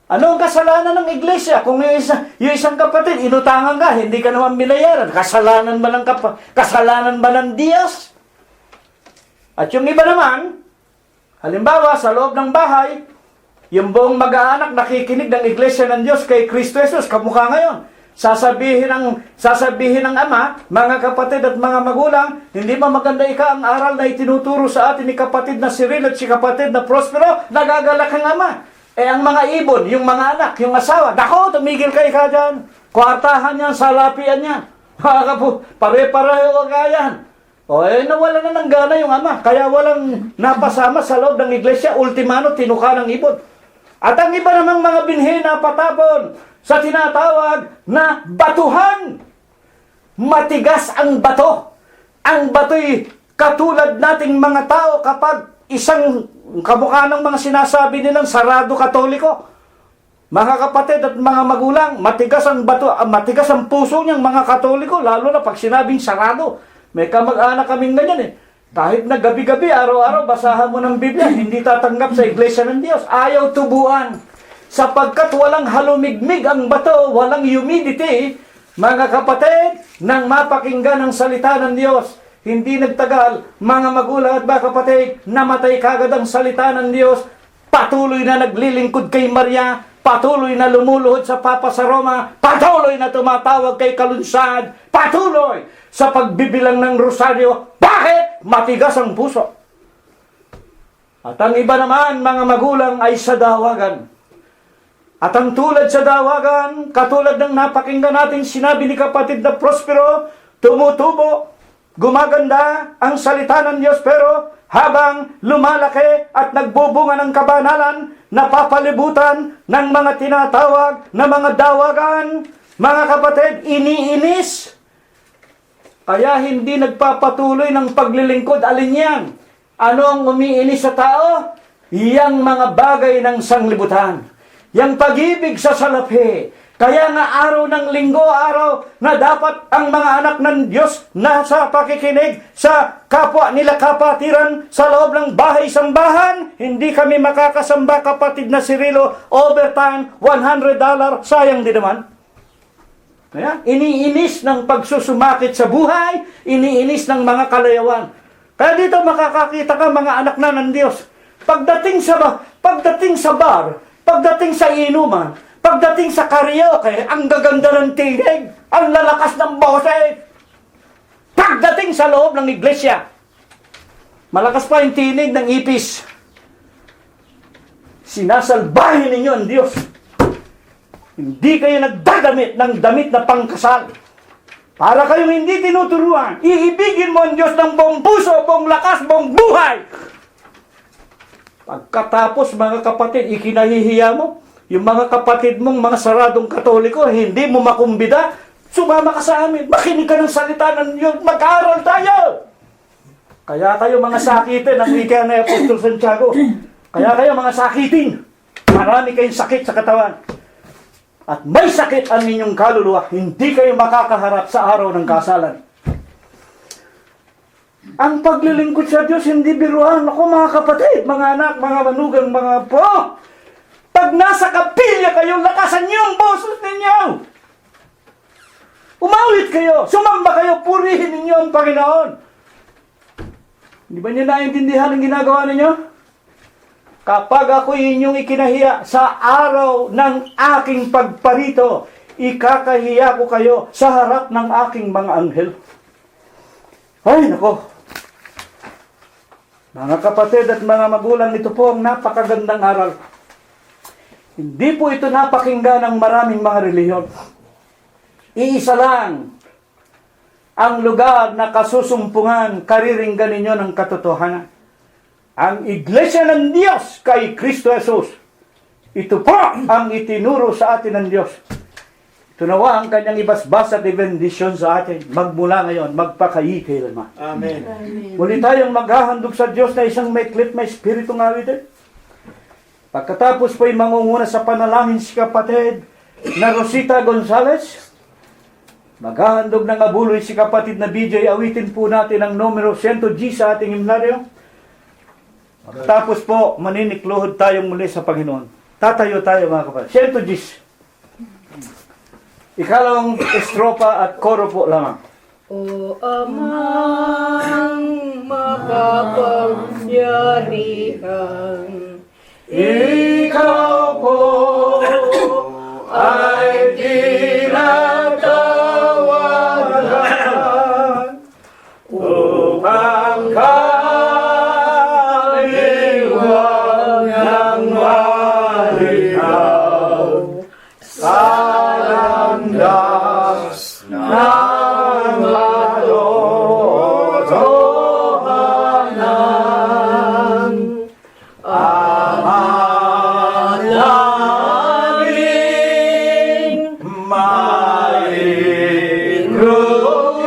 Speaker 3: Ano ang kasalanan ng iglesia? Kung yung isang kapatid, inutangan ka, hindi ka naman binayaran. Kasalanan ba ng Diyos? At yung iba naman, halimbawa, sa loob ng bahay, yung buong mag-aanak nakikinig ng iglesia ng Diyos kay Kristo Jesus, kamukha ngayon. Sasabihin ng ama, mga kapatid at mga magulang, hindi ba maganda ang aral na itinuturo sa atin ni kapatid na Cyril at si kapatid na Prospero? Nagagalak ang ama. Ang mga ibon, yung mga anak, yung asawa, nako, tumigil kayo ka dyan. Kwartahan yan, salapian yan. Pare-pareho ka yan. Nawala na ng gana yung ama. Kaya walang napasama sa loob ng iglesia, ultimano, tinuka ng ibon. At ang iba namang mga binhi na patapon sa tinatawag na batuhan. Matigas ang bato. Ang bato'y katulad nating mga tao kapag isang kamukha ng mga sinasabi nilang sarado katoliko. Mga kapatid at mga magulang, matigas ang bato, matigas ang puso niyang mga katoliko, lalo na pag sinabing sarado. May kamag-anak kaming ganyan Kahit na gabi-gabi, araw-araw, basahan mo ng Biblia, hindi tatanggap sa iglesia ng Diyos. Ayaw tubuan. Sapagkat walang halumigmig ang bato, walang humidity, mga kapatid, nang mapakinggan ang salita ng Diyos. Hindi nagtagal, mga magulang at mga kapatid, namatay kagad ang salita ng Diyos. Patuloy na naglilingkod kay Maria, patuloy na lumuluhod sa Papa sa Roma, patuloy na tumatawag kay kalunsad, patuloy sa pagbibilang ng rosaryo. Bakit? Matigas ang puso. At ang iba naman, mga magulang, ay sa dawagan. At ang tulad sa dawagan, katulad ng napakinggan natin sinabi ni kapatid na Prospero, tumutubo, gumaganda ang salita ng Diyos, pero habang lumalaki at nagbubunga ng kabanalan, napapalibutan ng mga tinatawag na mga dawagan. Mga kapatid, iniinis. Kaya hindi nagpapatuloy ng paglilingkod. Alin yan? Ano ang umiinis sa tao? Yang mga bagay ng sanglibutan. Yang pag-ibig sa salapi. Kaya nga araw ng linggo, araw na dapat ang mga anak ng Diyos na sa pakikinig sa kapwa nila kapatiran sa loob ng bahay-sambahan, hindi kami makakasamba, kapatid na Cirilo, overtime, $100, sayang din naman. Kaya, iniinis ng pagsusumakit sa buhay, iniinis ng mga kalayawan. Kaya dito makakakita ka mga anak na ng Diyos. Pagdating sa bar, pagdating sa inuman, pagdating sa karaoke, ang gaganda ng tinig, ang lalakas ng boses. Pagdating sa loob ng iglesia, malakas pa yung tinig ng ipis. Sinasalbahin ninyo ang Diyos. Hindi kayo nagdadamit ng damit na pangkasal. Para kayong hindi tinuturuan, iibigin mo ang Diyos ng buong puso, buong lakas, buong buhay. Pagkatapos, mga kapatid, ikinahihiya mo. Yung mga kapatid mong mga saradong Katoliko, hindi mo makumbida, sumama ka sa amin, makinig ka ng salita ng Diyos, mag-aaral tayo. Kaya kayo mga sakitin, ang ika na Apostol Santiago. Kaya kayo mga sakitin, marami kayong sakit sa katawan. At may sakit ang inyong kaluluwa, hindi kayo makakaharap sa araw ng kasalan. Ang paglilingkod sa Diyos, hindi biruan. Ako mga kapatid, mga anak, mga manugang, mga po. Pag nasa kapilya kayo, lakasan niyo ang boses ninyo. Umawit kayo, sumamba kayo, purihin ninyo ang Panginoon. Hindi ba niyo naiintindihan ang ginagawa ninyo? Kapag ako inyong ikinahiya sa araw ng aking pagparito, ikakahiya ko kayo sa harap ng aking mga anghel. Ay, nako. Mga kapatid at mga magulang, ito po ang napakagandang aral. Hindi po ito napakinggan ng maraming mga relihiyon. Iisa lang ang lugar na kasusumpungan, kariringgan ninyo ng katotohanan. Ang Iglesia ng Diyos kay Kristo Jesus. Ito po ang itinuro sa atin ng Diyos. Ito nawa ang kanyang ibasbas at ibendisyon sa atin. Magmula ngayon, magpakaikilanman.
Speaker 4: Amen.
Speaker 3: Muli tayong maghahandog sa Diyos na isang may clip, may spiritong awitin. Pagkatapos po'y mangunguna sa panalangin si kapatid na Rosita Gonzales. Maghahandog ng abuloy si kapatid na BJ. Awitin po natin ang numero 100G sa ating himnaryo. Pagkatapos po, maninikluhod tayong muli sa Panginoon. Tatayo tayo mga kapatid. 100G. Ikalawang estropa at koro po lamang.
Speaker 5: O Amang makapangyarihan,
Speaker 3: Ikaw po ay tinatawagan upang kaliwag ng malinaw sa landas ng katotohanan.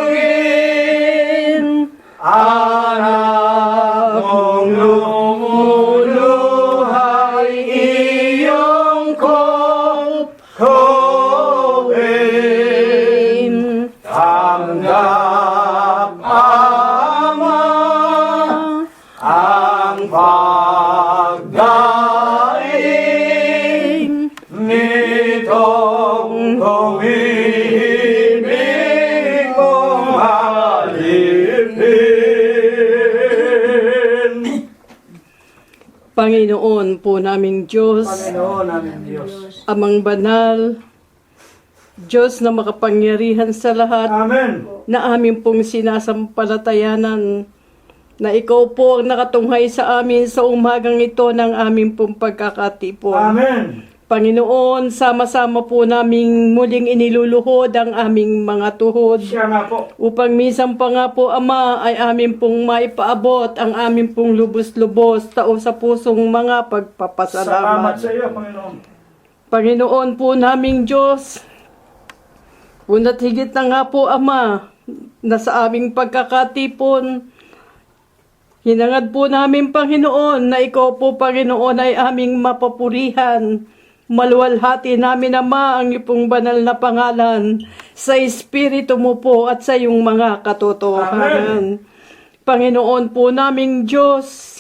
Speaker 3: Mairugin anak mong lumuluhay iyong kopkopin. Tanggap, Ama, ang pagdaing nitong umibig mong alipin.
Speaker 5: Panginoon po naming Diyos,
Speaker 3: Panginoon namin Diyos.
Speaker 5: Amang Banal, Diyos na makapangyarihan sa lahat,
Speaker 3: Amen.
Speaker 5: na amin pong sinasampalatayanan, na ikaw po ang nakatunghay sa amin sa umagang ito ng aming pong pagkakatipon.
Speaker 3: Amen.
Speaker 5: Panginoon, sama-sama po naming muling iniluluhod ang aming mga tuhod.
Speaker 3: Siya nga po.
Speaker 5: Upang minsan pa nga po, Ama, ay amin pong maipaabot ang amin pong lubos-lubos, tao sa pusong mga
Speaker 3: Salamat
Speaker 5: pagpapasalamat.
Speaker 3: sa iyo, Panginoon.
Speaker 5: Panginoon po naming Diyos, una't higit na nga po, Ama, na sa aming pagkakatipon, hinangad po namin, Panginoon, na Ikaw po, Panginoon, ay aming mapapurihan. Maluwalhati namin, Ama, ang iyong banal na pangalan sa Espiritu mo po at sa iyong mga katotohanan. Panginoon po naming Diyos,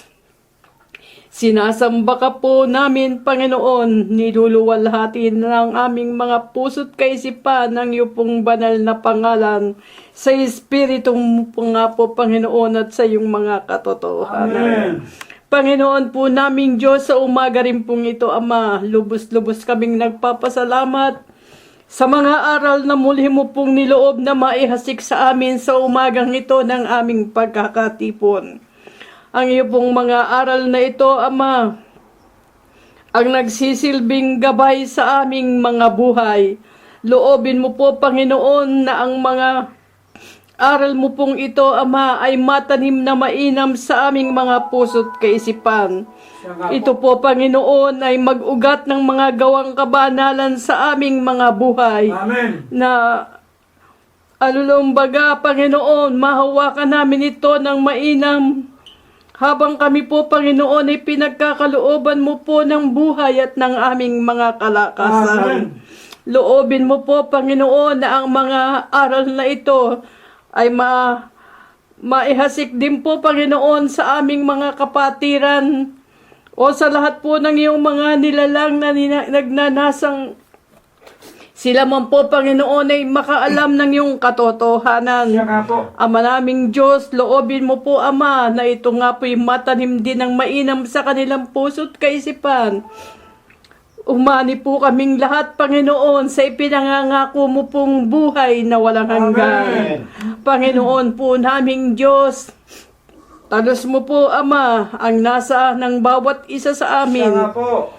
Speaker 5: sinasamba ka po namin, Panginoon, niluluwalhati ng aming mga puso't kaisipan ng iyong banal na pangalan sa Espiritu mo po nga po, Panginoon, at sa iyong mga katotohanan. Panginoon po naming Diyos, sa umaga rin pong ito, Ama, lubos-lubos kaming nagpapasalamat sa mga aral na muli mo pong niloob na maihasik sa amin sa umagang ito ng aming pagkakatipon. Ang iyo pong mga aral na ito, Ama, ang nagsisilbing gabay sa aming mga buhay. Loobin mo po, Panginoon, na ang mga aral mo pong ito, Ama, ay matanim na mainam sa aming mga puso't kaisipan. Ito po, Panginoon, ay mag-ugat ng mga gawang kabanalan sa aming mga buhay.
Speaker 3: Amen.
Speaker 5: Na alulumbaga, Panginoon, mahawakan namin ito ng mainam. Habang kami po, Panginoon, ay pinagkakalooban mo po ng buhay at ng aming mga kalakasan.
Speaker 3: Amen.
Speaker 5: Loobin mo po, Panginoon, na ang mga aral na ito ay maihasik din po, Panginoon, sa aming mga kapatiran o sa lahat po ng iyong mga nilalang na nagnanasang sila man po, Panginoon, ay makaalam ng iyong katotohanan.
Speaker 3: Siya nga po.
Speaker 5: Ama naming Diyos, loobin mo po, Ama, na ito nga po'y matanim din ng mainam sa kanilang puso't kaisipan. Umani po kaming lahat, Panginoon, sa ipinangangako mo pong buhay na walang hanggan. Panginoon po naming Diyos, talos mo po, Ama, ang nasa ng bawat isa sa
Speaker 3: Siya
Speaker 5: amin.
Speaker 3: nga po.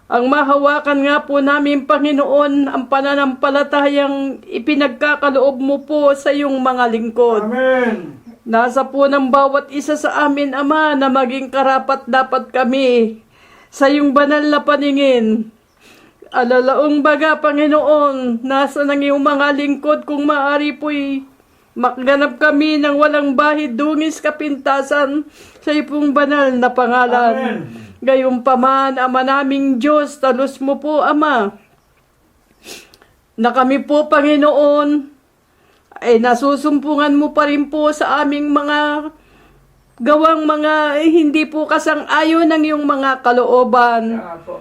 Speaker 5: Ang mahawakan nga po namin, Panginoon, ang pananampalatayang ipinagkakaloob mo po sa iyong mga lingkod.
Speaker 3: Amen.
Speaker 5: Nasa po ng bawat isa sa amin, Ama, na maging karapat dapat kami sa iyong banal na paningin. Alalaong baga, Panginoon, nasa ng iyong mga lingkod kung maaari po'y makganap kami ng walang bahid, dungis, kapintasan sa iyong banal na pangalan.
Speaker 3: Amen.
Speaker 5: Gayunpaman, Ama naming Diyos, talos mo po, Ama, na kami po, Panginoon, ay nasusumpungan mo pa rin po sa aming mga gawang mga hindi po kasang-ayon ng iyong mga kalooban.
Speaker 3: Siya nga po.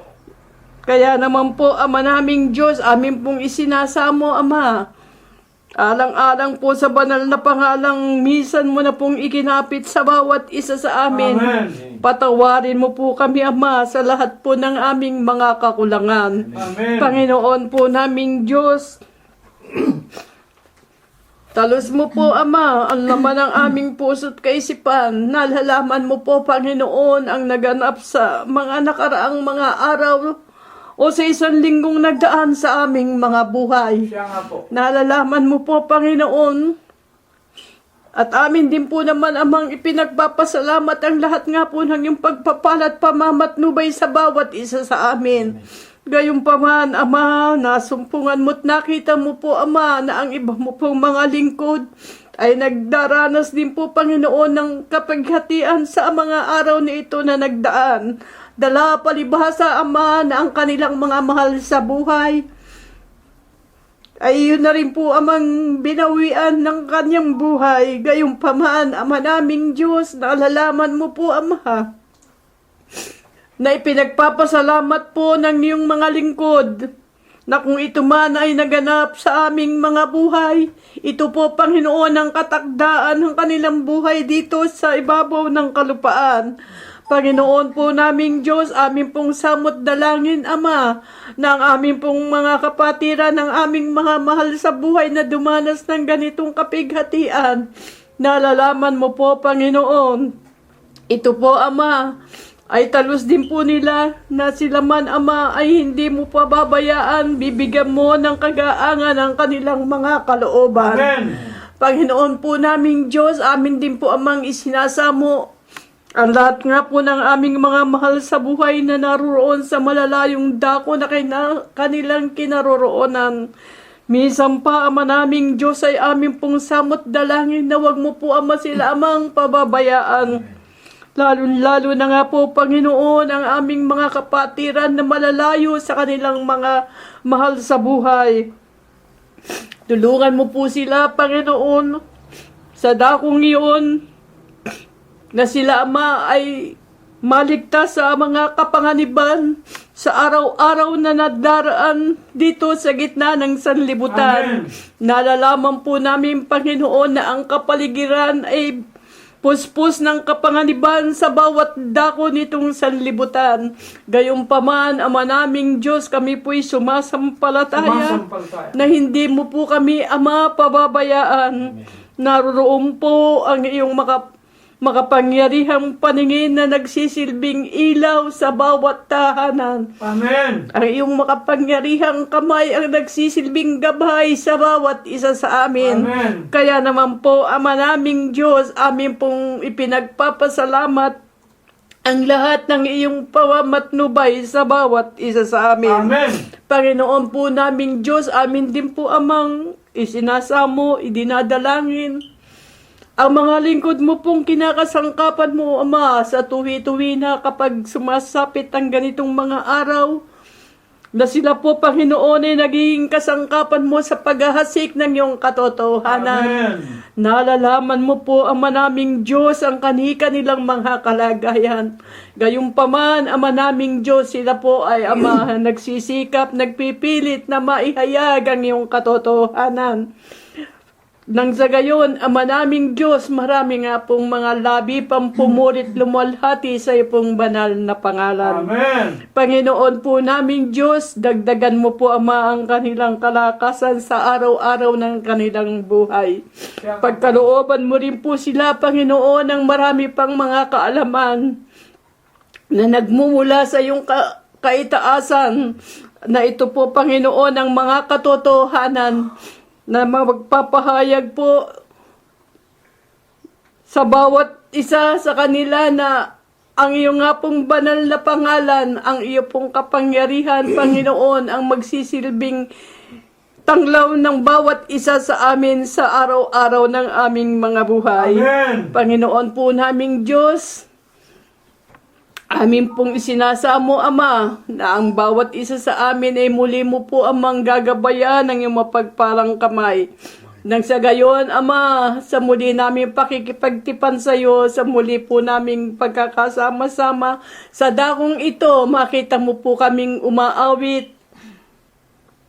Speaker 5: Kaya naman po, Ama naming Diyos, amin pong isinasamo, Ama. Alang-alang po sa banal na pangalang misan mo na pong ikinapit sa bawat isa sa amin.
Speaker 3: Amen.
Speaker 5: Patawarin mo po kami, Ama, sa lahat po ng aming mga kakulangan.
Speaker 3: Amen.
Speaker 5: Panginoon po naming Diyos, talos mo po, Ama, ang laman ng aming puso't kaisipan. Nalalaman mo po, Panginoon, ang naganap sa mga nakaraang mga araw o sa isang linggong nagdaan sa aming mga buhay.
Speaker 3: Siya nga po.
Speaker 5: Nalalaman mo po, Panginoon, at amin din po naman, Amang, ipinagpapasalamat ang lahat nga po ng iyong pagpapalat pamamatnubay sa bawat isa sa amin. Gayunpaman, Ama, nasumpungan mo't nakita mo po, Ama, na ang iba mo pong mga lingkod ay nagdaranas din po, Panginoon, ng kapaghatian sa mga araw na ito na nagdaan. Dala palibhasa, Ama, na ang kanilang mga mahal sa buhay ay yun na rin po, Amang, binawian ng kanyang buhay. Gayunpaman, Ama naming Diyos, naalalaman mo po, Ama, na ipinagpapasalamat po ng iyong mga lingkod na kung ito man ay naganap sa aming mga buhay, ito po, Panginoon, ang katakdaan ng kanilang buhay dito sa ibabaw ng kalupaan. Panginoon po naming Diyos, amin pong samot dalangin, Ama, na ang amin pong mga kapatiran, ng aming mga mahal sa buhay na dumanas ng ganitong kapighatian. Nalalaman mo po, Panginoon, ito po, Ama, ay talos din po nila na sila man, Ama, ay hindi mo pababayaan, bibigyan mo ng kagaangan ang kanilang mga kalooban.
Speaker 3: Amen.
Speaker 5: Panginoon po naming Diyos, amin din po amang isinasamo ang lahat nga po ng aming mga mahal sa buhay na naroon sa malalayong dako na kanilang kinaroroonan. Minsan pa, Ama naming Diyos, ay amin pong samot dalangin na wag mo po, Ama, sila amang pababayaan. Lalo na nga po, Panginoon, ang aming mga kapatiran na malalayo sa kanilang mga mahal sa buhay. Tulungan mo po sila, Panginoon, sa dakong iyon, na sila, Ama, ay maligtas sa mga kapanganiban sa araw-araw na nadaraan dito sa gitna ng sanlibutan. Nalalaman po namin, Panginoon, na ang kapaligiran ay puspos ng kapanganiban sa bawat dako nitong sanlibutan. Gayunpaman, Ama naming Diyos, kami po'y sumasampalataya na hindi mo po kami, Ama, pababayaan. Naroon po ang iyong makapangyarihang paningin na nagsisilbing ilaw sa bawat tahanan.
Speaker 3: Amen.
Speaker 5: Ang iyong makapangyarihang kamay ang nagsisilbing gabay sa bawat isa sa amin.
Speaker 3: Amen.
Speaker 5: Kaya naman po, Ama naming Diyos, amin pong ipinagpapasalamat ang lahat ng iyong pawamatnubay sa bawat isa sa amin.
Speaker 3: Amen.
Speaker 5: Panginoon po naming Diyos, amin din po amang isinasamo, idinadalangin ang mga lingkod mo pong kinakasangkapan mo, Ama, sa tuwi-tuwi na kapag sumasapit ang ganitong mga araw, na sila po, Panginoon, ay naging kasangkapan mo sa paghahasik ng iyong katotohanan.
Speaker 3: Amen.
Speaker 5: Nalalaman mo po, Ama naming Diyos, ang kanilang mga kalagayan. Gayunpaman, Ama naming Diyos, sila po ay, Ama, nagsisikap, nagpipilit na maihayag ang iyong katotohanan. Nang sa gayon, Ama naming Diyos, marami nga pong mga labi pang pumulit lumalhati sa iyong banal na pangalan.
Speaker 3: Amen.
Speaker 5: Panginoon po naming Diyos, dagdagan mo po, Ama, ang kanilang kalakasan sa araw-araw ng kanilang buhay. Pagkalooban mo rin po sila, Panginoon, ng marami pang mga kaalaman na nagmumula sa iyong kaitaasan, na ito po, Panginoon, ang mga katotohanan na magpapahayag po sa bawat isa sa kanila na ang iyong nga pong banal na pangalan, ang iyong pong kapangyarihan, Panginoon, ang magsisilbing tanglaw ng bawat isa sa amin sa araw-araw ng aming mga buhay.
Speaker 3: Amen.
Speaker 5: Panginoon po naming Diyos, amin pong isinasamo, Ama, na ang bawat isa sa amin ay muli mo po amang gagabayan ng iyong mapagparang kamay. Nang sa gayon, Ama, sa muli namin pakikipagtipan sa iyo, sa muli po naming pagkakasama-sama, sa dakong ito, makita mo po kaming umaawit,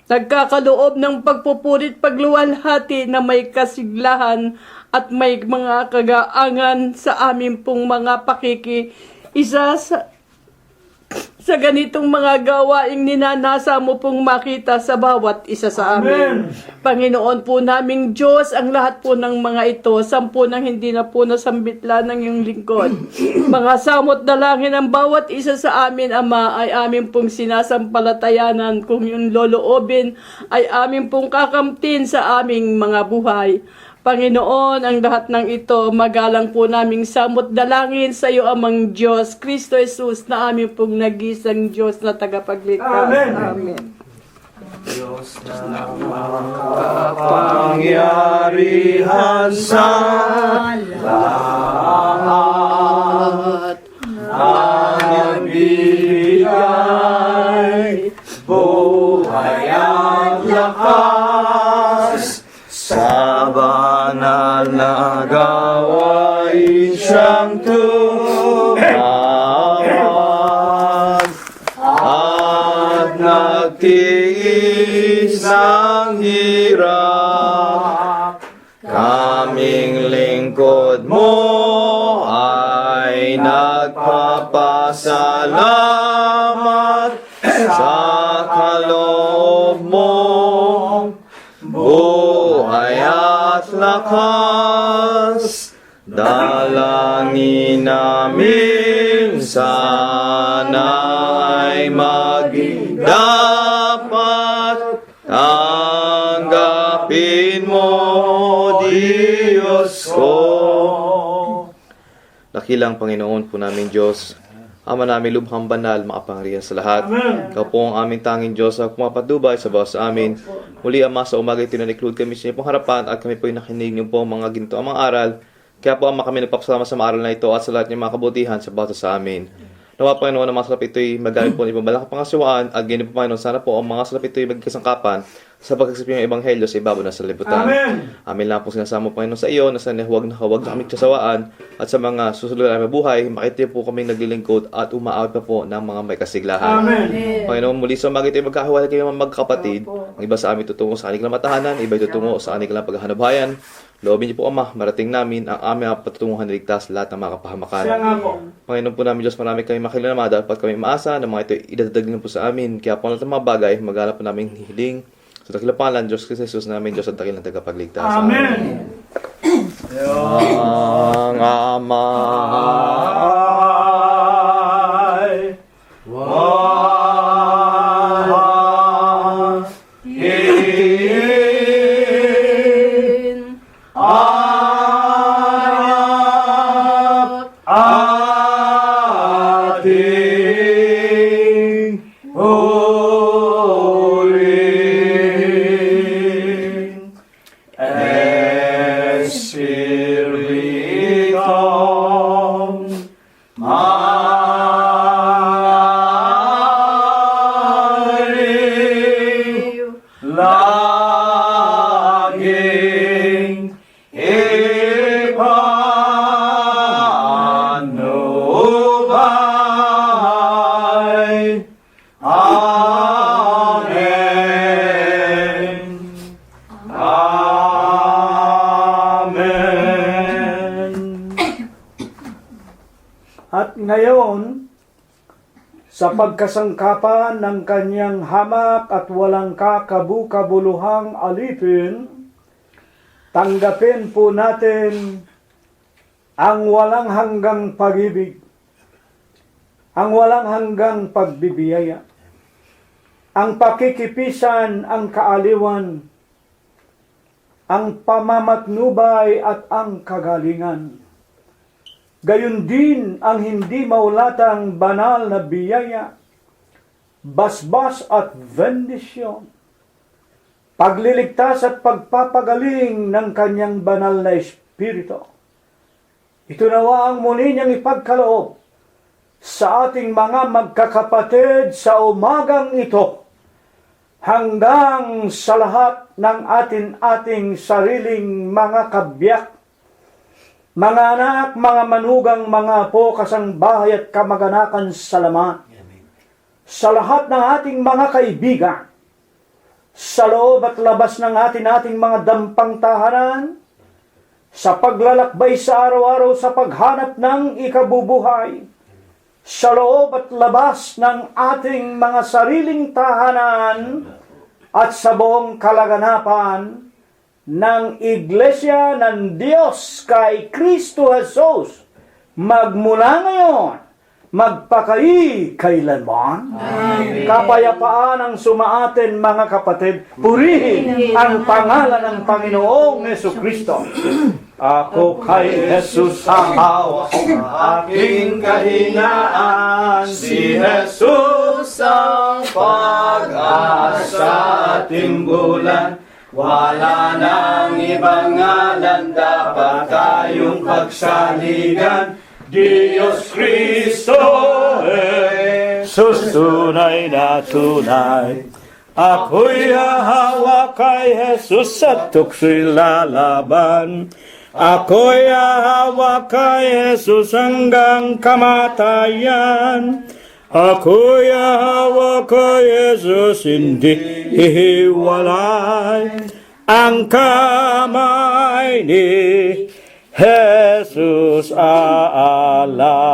Speaker 5: nagkakaloob ng pagpupulit pagluwalhati na may kasiglahan at may mga kagaangan sa amin pong mga isa sa ganitong mga gawaing ninanasa mo pong makita sa bawat isa sa amin.
Speaker 3: Amen.
Speaker 5: Panginoon po naming Diyos, ang lahat po ng mga ito, 10 nang hindi na po nasambitla ng iyong lingkod. Mga samot dalangin ng bawat isa sa amin, Ama, ay amin pong sinasampalatayanan kung yung loloobin ay amin pong kakamtin sa aming mga buhay. Panginoon, ang lahat ng ito, magalang po naming samot dalangin sa iyo, Amang Diyos, Kristo Jesus, na amin pong nag-isang Diyos na tagapagligtas.
Speaker 3: Amen.
Speaker 5: Amen.
Speaker 1: Diyos na makapangyarihan sa lahat, ang nagbibigay buhay at lakas sa banal na gawain siyang tumawag at nagtiis ng hirap. Kaming lingkod mo ay nagpapasalamat sa kaloob mo. Buhay at lakas, dalangin namin sa
Speaker 6: Purihin mo, Diyos ko. Dakilang Panginoon po namin Diyos, Ama namin lubhang banal, makapangyarihan sa lahat. Ikaw po ang aming tanging Diyos na pumapatubay sa bawat sa amin. Muli, Ama, sa umaga tinaniklood kami sa inyong pong harapan at kami po nakinig niyo po mga ginto ang mga aral. Kaya po, Ama, kami nagpapasalamat sa mga aral na ito at sa lahat ng mga kabutihan sa bawat sa amin. Nawa, Panginoon, ang mga salap ito'y magamit po ng ibang balak pangasiwaan at ganyan po, Panginoon, sana po ang mga salap ito'y magkasangkapan sa pagkaksipin ng Ebanghelyo sa ibabaw na sa libutan.
Speaker 3: Amen.
Speaker 6: Amin lang po sinasama, Panginoon, sa iyo na sana huwag na kami kasawaan at sa mga susunod na buhay, makita po kami naglilingkod at umaawit pa po ng mga may kasiglahan.
Speaker 3: Amen.
Speaker 6: Panginoon, muli sa umaga ito'y magkahiwalay kayo mga magkapatid. Ang iba sa amin tutungo sa kanilang matahanan, iba tutungo sa kanilang paghahanap-bayan. Loobin niyo po, Ama, marating namin ang aming patutunguhan na ligtas lahat ng mga kapahamakan.
Speaker 3: Siya nga po.
Speaker 6: Panginoon po namin Diyos, marami kami makilinama dapat kami maasa na mga ito idadagdag na po sa amin. Kaya po lahat ng mga bagay, maghanap po namin hiling. Sa dakilang pangalan, Diyos Kristo Jesus namin, Diyos at dakilang tagapagligtas.
Speaker 3: Amen.
Speaker 6: Ang Ama
Speaker 3: Ay, ating huling Espiritum Maring laging ipanubay. Amen. Amen. At ngayon, sa pagkasangkapan ng kanyang hamak at walang kakabukabuluhang alipin, tanggapin po natin ang walang hanggang pag-ibig, ang walang hanggang pagbibiyaya, ang pakikipisan, ang kaaliwan, ang pamamatnubay at ang kagalingan. Gayon din ang hindi maulatang banal na biyaya, basbas at bendisyon, pagliligtas at pagpapagaling ng kanyang banal na Espiritu. Ito nawa ang muli niyang ipagkaloob sa ating mga magkakapatid sa umagang ito, hanggang sa lahat ng ating sariling mga kabiyak, mga anak, mga manugang, mga apo, kasangbahay at kamag-anakan sa laman, sa lahat ng ating mga kaibigan, sa loob at labas ng ating mga dampang tahanan, sa paglalakbay sa araw-araw sa paghanap ng ikabubuhay, sa loob at labas ng ating mga sariling tahanan, at sa buong kalaganapan ng Iglesia ng Diyos kay Kristo Jesus, magmula ngayon, magpakailanman. Kapayapaan ang sumaatin, mga kapatid. Purihin ang pangalan ng Panginoong Jesucristo. Ako kay Jesus ang hawak sa aking kahinaan. Si Jesus ang pag-asa at timbulan. Wala nang ibang ngalan dapat tayong pagsaligan. Diyos Kristo, Jesus, tunay na tunay. Ako'y hahawak kay Jesus at tukso'y lalaban. Ako'y hahawak kay Jesus hanggang kamatayan. Ako'y hahawak kay Jesus, hindi hihiwalay ang kamay ni Jesus aalalay.